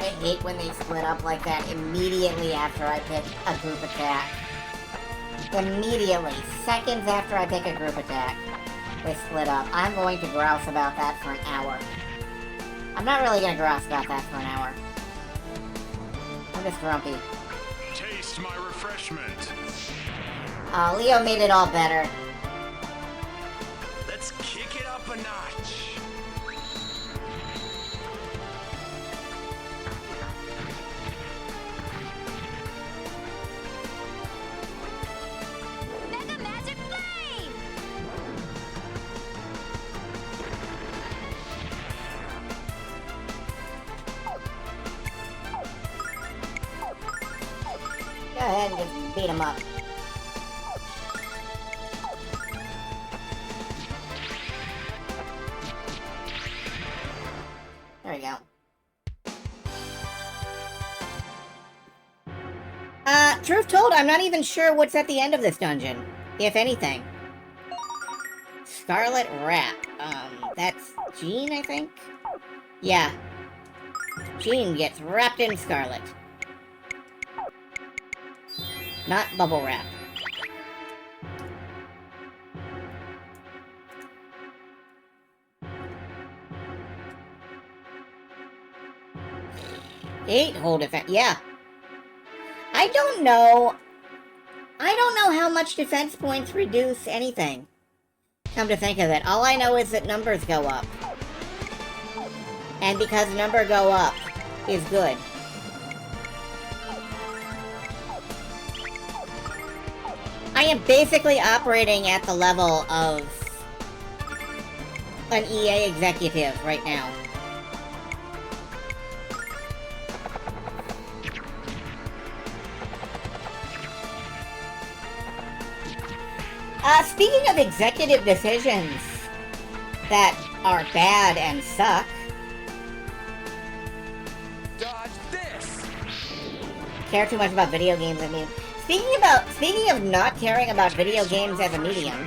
I hate when they split up like that immediately after I pick a group attack. Immediately. Seconds after I pick a group attack, they split up. I'm going to grouse about that for an hour. I'm not really going to grouse about that for an hour. I'm just grumpy. Taste my refreshment. Leo made it all better. Let's kick it up a notch. Mega Magic Flame! Go ahead and just beat him up. There we go. Truth told, I'm not even sure what's at the end of this dungeon, if anything. Scarlet Wrap. That's Jean, I think? Yeah. Jean gets wrapped in scarlet. Not bubble wrap. Eight hold defense. Yeah. I don't know how much defense points reduce anything. Come to think of it, all I know is that numbers go up. And because number go up is good. I am basically operating at the level of an EA executive right now. Speaking of executive decisions that are bad and suck. Dodge this. Care too much about video games, I mean. Speaking of not caring about video games as a medium.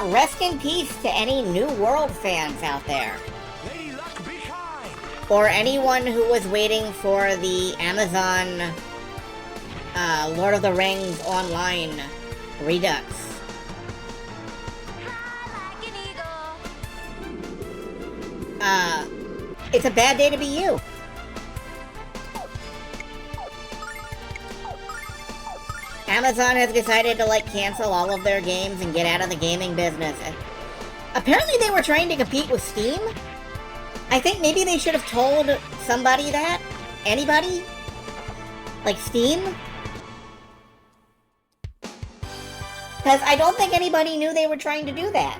Rest in peace to any New World fans out there. Lady Luck, be kind. Or anyone who was waiting for the Amazon Lord of the Rings Online Redux. Fly like an eagle. it's a bad day to be you. Amazon has decided to, like, cancel all of their games and get out of the gaming business. And apparently they were trying to compete with Steam. I think maybe they should have told somebody that. Anybody? Like Steam? Because I don't think anybody knew they were trying to do that.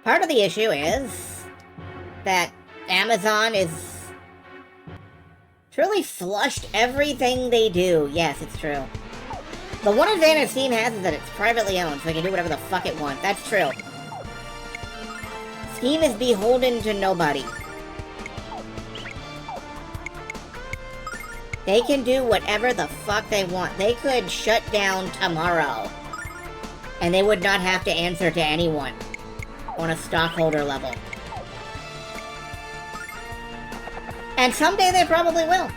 Part of the issue is that Amazon is truly flushed everything they do. Yes, it's true. The one advantage Steam has is that it's privately owned, so they can do whatever the fuck it wants. That's true. Steam is beholden to nobody. They can do whatever the fuck they want. They could shut down tomorrow, and they would not have to answer to anyone on a stockholder level. And someday they probably will.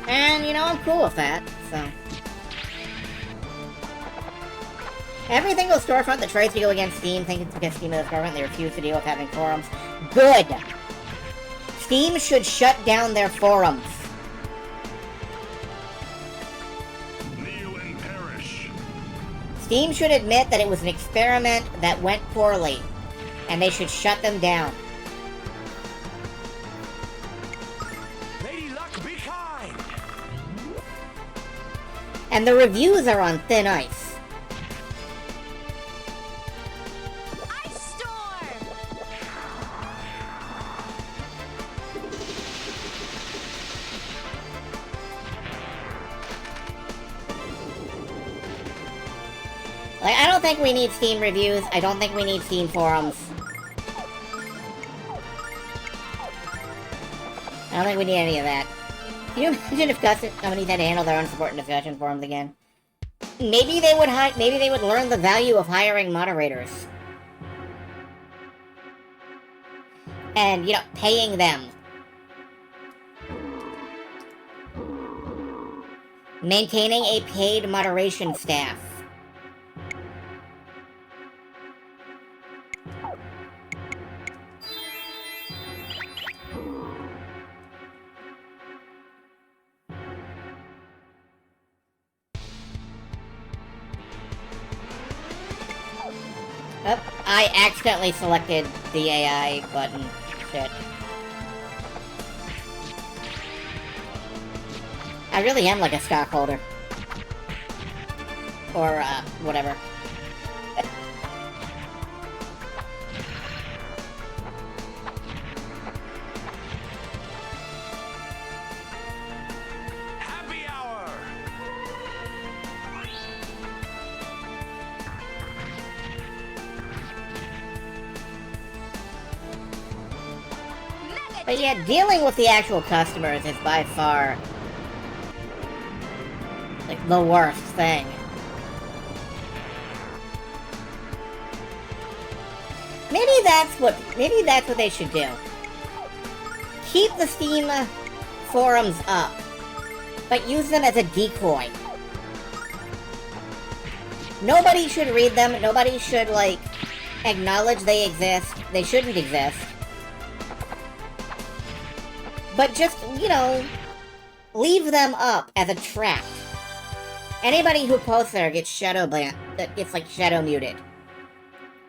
And, you know, I'm cool with that, so. Every single storefront that tries to go against Steam thinks it's against Steam as a government, they refuse to deal with having forums. Good! Steam should shut down their forums. Kneel and perish. Steam should admit that it was an experiment that went poorly, and they should shut them down. Lady Luck, be kind! And the reviews are on thin ice. Ice storm! Like, I don't think we need Steam reviews. I don't think we need Steam forums. I don't think we need any of that. Can you imagine if companies had to handle their own support and discussion forums again? Maybe they would learn the value of hiring moderators. And, you know, paying them. Maintaining a paid moderation staff. Oh, I accidentally selected the AI button. Shit. I really am like a stockholder. Or, whatever. Happy hour! But yeah, dealing with the actual customers is by far, like, the worst thing. Maybe that's what they should do. Keep the Steam forums up, but use them as a decoy. Nobody should read them, nobody should, like, acknowledge they exist. They shouldn't exist. But just, you know, leave them up as a trap. Anybody who posts there gets shadow banned, that gets, like, shadow muted.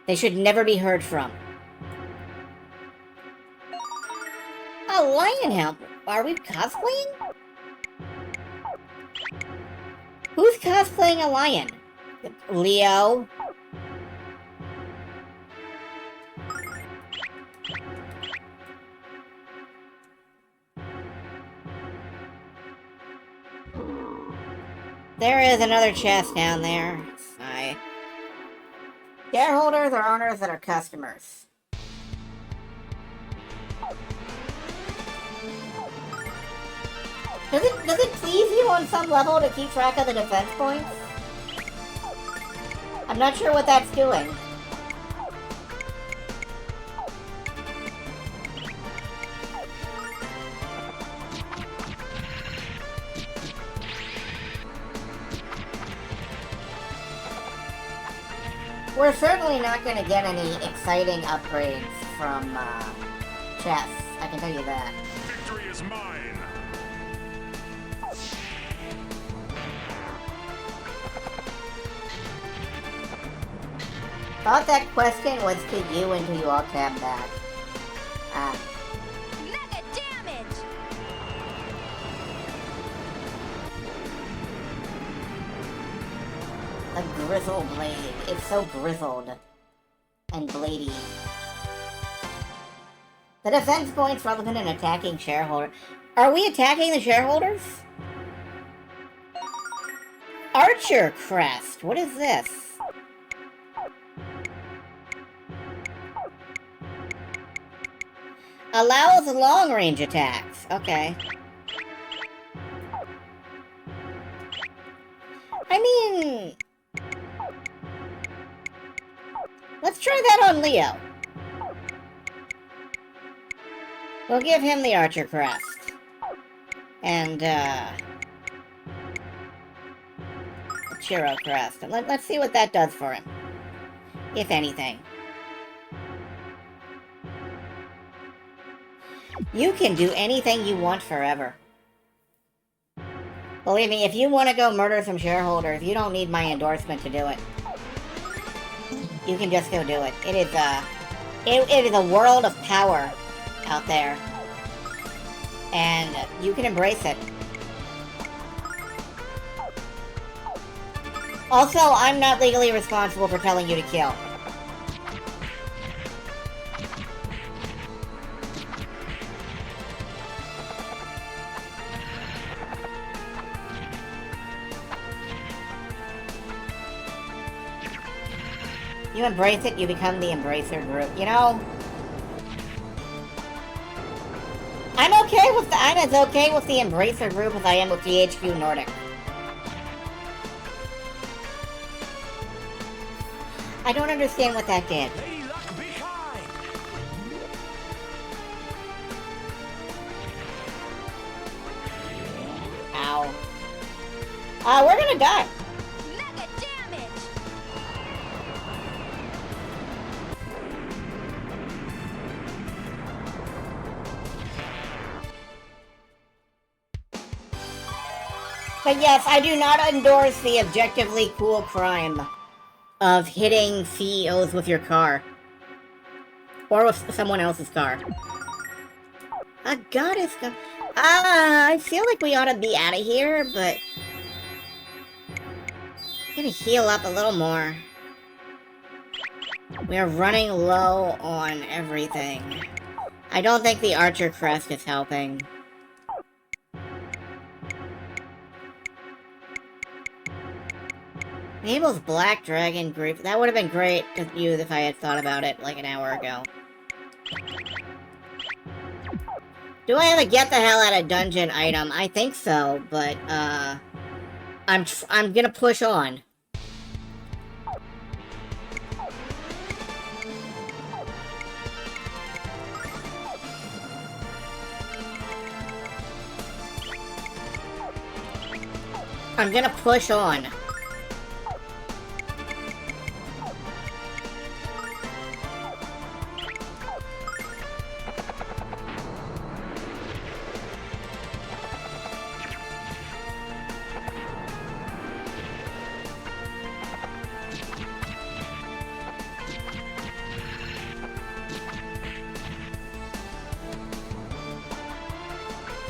They should never be heard from. A lion help. Are we cosplaying? Who's cosplaying a lion? Leo? There is another chest down there. Hi. Shareholders are owners that are customers. Does it please you on some level to keep track of the defense points? I'm not sure what that's doing. We're certainly not going to get any exciting upgrades from chess. I can tell you that. Victory is mine. Thought that question was to you until you all tabbed back. Ah. Mega damage! A grizzle blade. It's so grizzled and bladey. The defense points relevant in attacking shareholder. Are we attacking the shareholders? Archer crest. What is this? Allows long-range attacks. Okay. I mean... let's try that on Leo. We'll give him the Archer crest. And, the Chiro crest. And let's see what that does for him. If anything. You can do anything you want forever. Believe me, if you want to go murder some shareholders, you don't need my endorsement to do it. You can just go do it. It is a world of power out there. And you can embrace it. Also, I'm not legally responsible for telling you to kill. You embrace it, you become the Embracer group. You know, I'm as okay with the Embracer group as I am with GHQ Nordic. I don't understand what that did. Lady Luck, be kind. Ow. We're gonna die. Mega damage! But yes, I do not endorse the objectively cool crime of hitting CEOs with your car. Or with someone else's car. A goddess... I feel like we ought to be out of here, but... I'm gonna heal up a little more. We are running low on everything. I don't think the Archer crest is helping. Enables Black Dragon Grief. That would have been great to use if I had thought about it like an hour ago. Do I have a get the hell out of dungeon item? I think so, but I'm gonna push on. I'm gonna push on.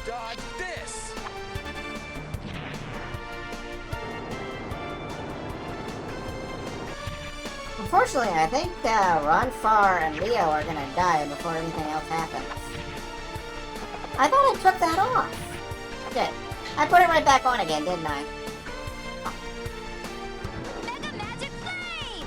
Dodge this. Unfortunately, I think Ronfar and Leo are gonna die before anything else happens. I thought I took that off. Good. I put it right back on again, didn't I? Mega magic flame!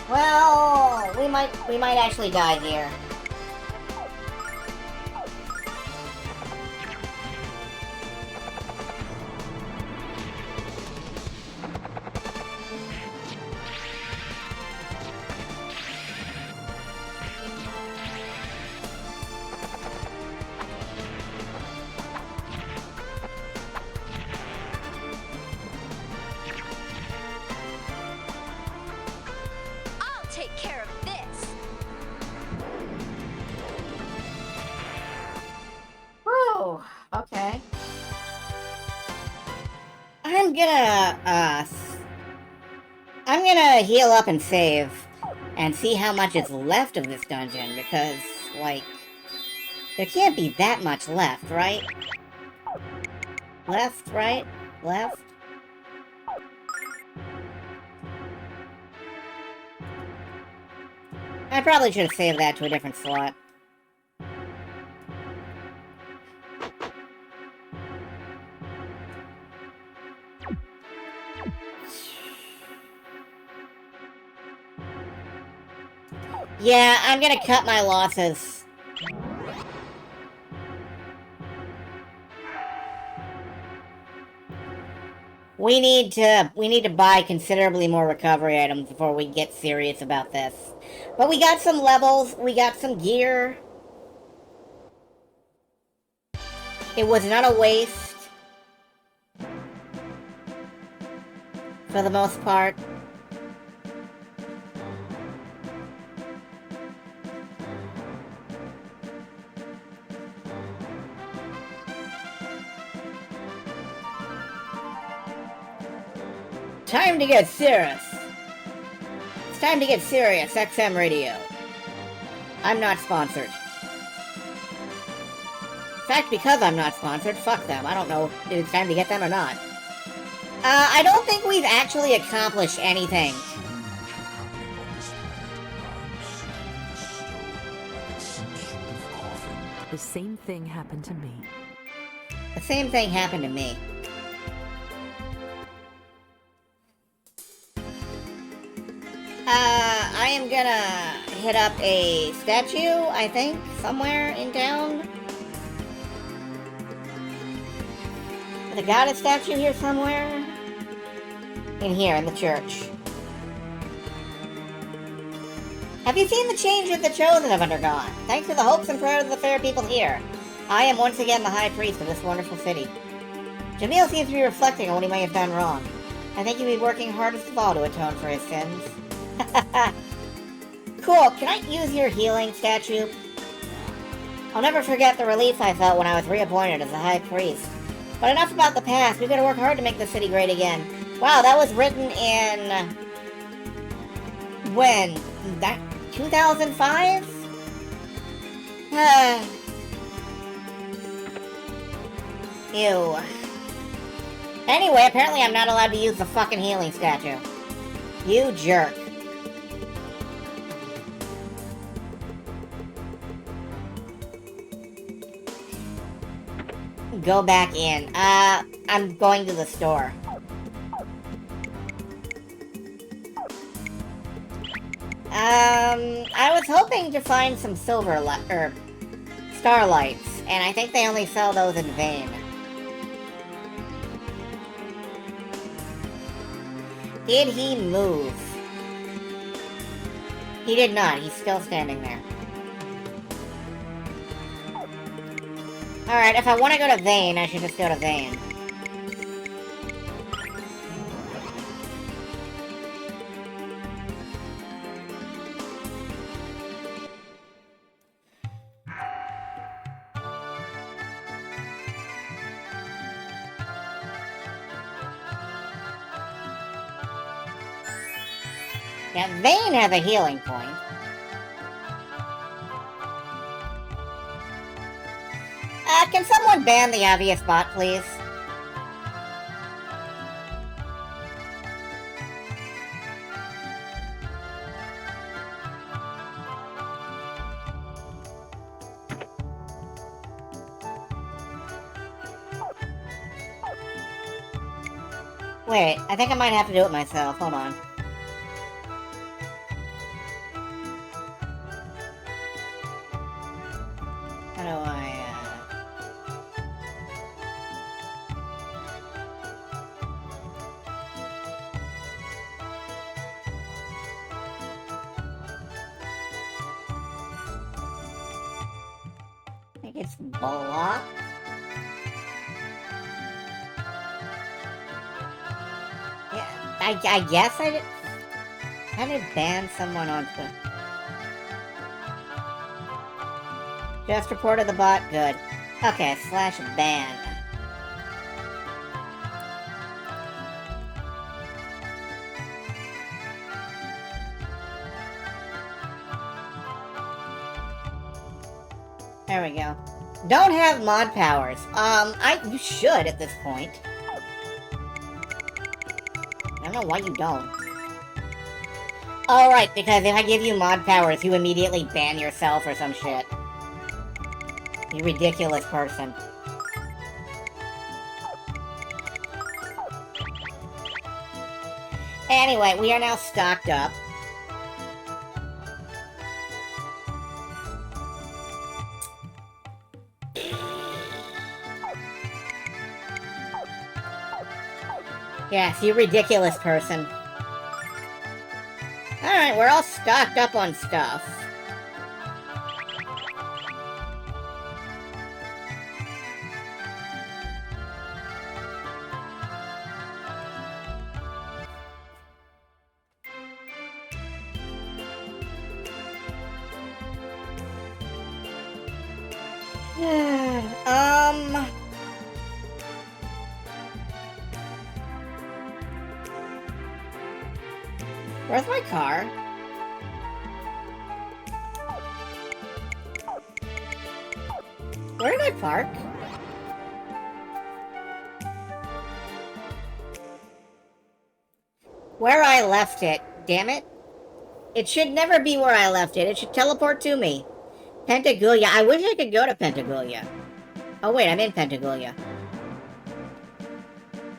Well, we might actually die here. take care of this. Whoa, okay. I'm gonna heal up and save and see how much is left of this dungeon, because, like, there can't be that much left, right? Left, right, left. I probably should have saved that to a different slot. Yeah, I'm gonna cut my losses. We need to buy considerably more recovery items before we get serious about this. But we got some levels, we got some gear. It was not a waste. For the most part. Time to get serious. It's time to get serious, XM Radio. I'm not sponsored. In fact, because I'm not sponsored, fuck them. I don't know if it's time to get them or not. I don't think we've actually accomplished anything. The same thing happened to me. The same thing happened to me. I am gonna hit up a statue, I think, somewhere in town. The goddess statue here somewhere? In here, in the church. Have you seen the change that the Chosen have undergone? Thanks to the hopes and prayers of the fair people here, I am once again the High Priest of this wonderful city. Jamil seems to be reflecting on what he may have done wrong. I think he'll be working hardest of all to atone for his sins. Cool, can I use your healing statue? I'll never forget the relief I felt when I was reappointed as the High Priest. But enough about the past, we've got to work hard to make the city great again. Wow, that was written in... when? That 2005? Ew. Anyway, apparently I'm not allowed to use the fucking healing statue. You jerk. Go back in. I'm going to the store. I was hoping to find some starlights, and I think they only sell those in Vane. Did he move? He did not. He's still standing there. Alright, if I want to go to Vane, I should just go to Vane. Yeah, Vane has a healing point. Can someone ban the obvious bot, please? Wait, I think I might have to do it myself. Hold on. How do I, I think it's block. Yeah, I guess I did. How did ban someone on the... Just reported the bot. Good. Okay, /ban. There we go. Don't have mod powers. You should at this point. I don't know why you don't. Oh, right, because if I give you mod powers, you immediately ban yourself or some shit. You ridiculous person. Anyway, we are now stocked up. Yes, you ridiculous person. Alright, we're all stocked up on stuff. Where's my car? Where did I park? Where I left it, damn it. It should never be where I left it. It should teleport to me. Pentagoulia. I wish I could go to Pentagoulia. Oh wait, I'm in Pentagoulia.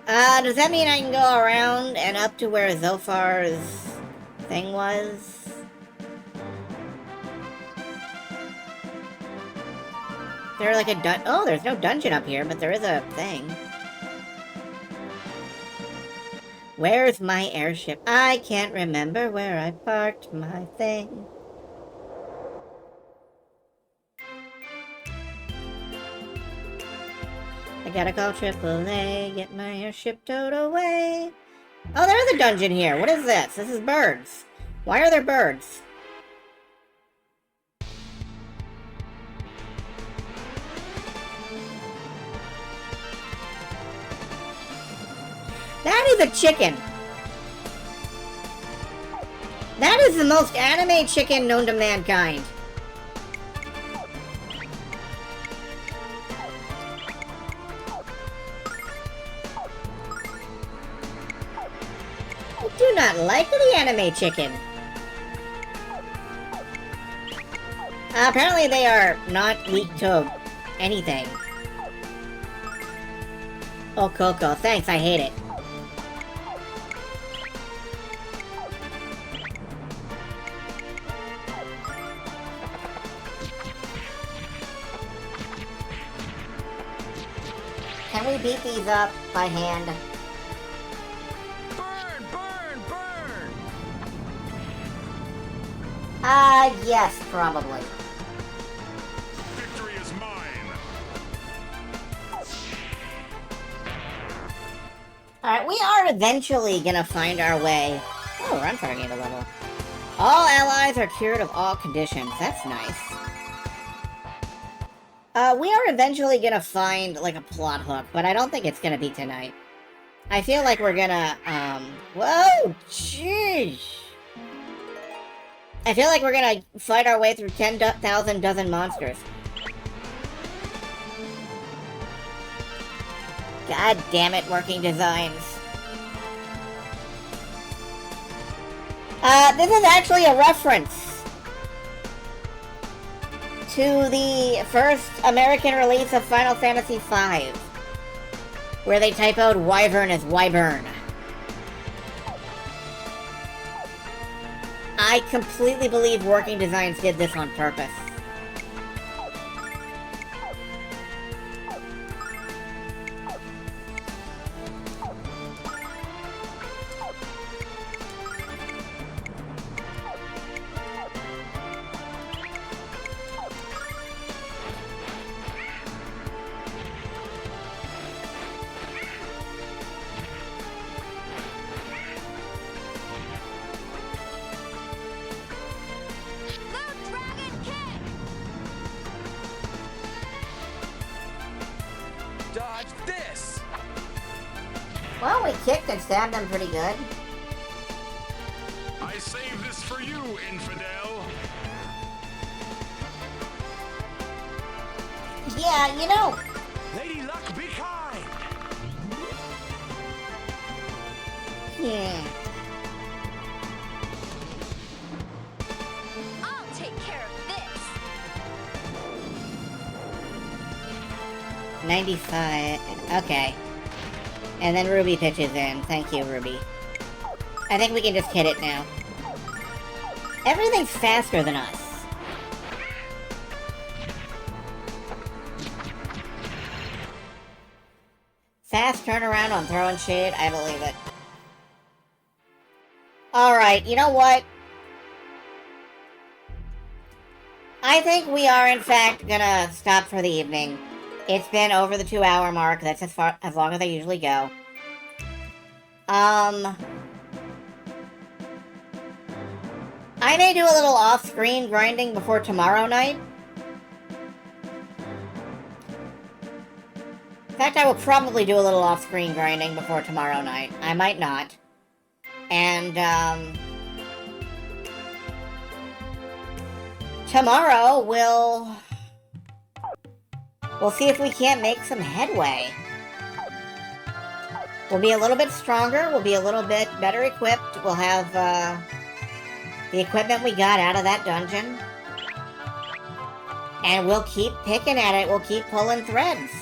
Does that mean I can go around and up to where Zophar's thing was? Is there like a oh, there's no dungeon up here, but there is a thing. Where's my airship? I can't remember where I parked my thing. I gotta call AAA, get my airship towed away. Oh, there's a dungeon here. What is this? This is birds. Why are there birds? That is a chicken. That is the most anime chicken known to mankind. I do not like the anime chicken. Apparently they are not weak to anything. Oh, Coco, thanks, I hate it. Can we beat these up by hand? Burn, burn, burn! Yes, probably. Victory is mine. Alright, we are eventually gonna find our way. Oh, run for a level. All allies are cured of all conditions. That's nice. We are eventually gonna find, like, a plot hook, but I don't think it's gonna be tonight. I feel like we're gonna, whoa! Jeez! I feel like we're gonna fight our way through 10,000 dozen monsters. God damn it, working designs. This is actually a reference to the first American release of Final Fantasy V, where they typoed Wyvern as Wyburn. I completely believe Working Designs did this on purpose. we kicked and stabbed them pretty good. I saved this for you, infidel. Yeah, you know, Lady Luck, be kind. I'll take care of this. 95. Okay. And then Ruby pitches in. Thank you, Ruby. I think we can just hit it now. Everything's faster than us. Fast turnaround on throwing shade. I believe it. Alright, you know what? I think we are, in fact, gonna stop for the evening. It's been over the 2-hour mark. That's as long as I usually go. I may do a little off-screen grinding before tomorrow night. In fact, I will probably do a little off-screen grinding before tomorrow night. I might not. And, tomorrow we'll see if we can't make some headway. We'll be a little bit stronger. We'll be a little bit better equipped. We'll have, the equipment we got out of that dungeon. And we'll keep picking at it. We'll keep pulling threads.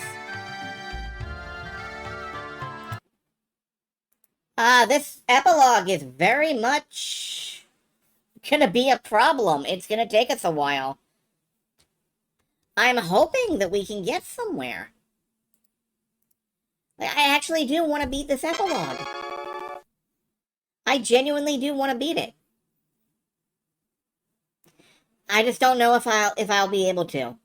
This epilogue is very much gonna be a problem. It's gonna take us a while. I'm hoping that we can get somewhere. I actually do want to beat this epilogue. I genuinely do want to beat it. I just don't know if I'll be able to.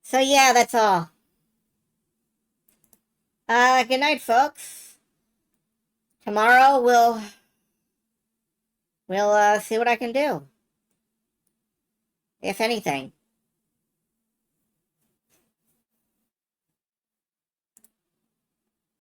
So yeah, that's all. Good night, folks. Tomorrow we'll see what I can do. If anything.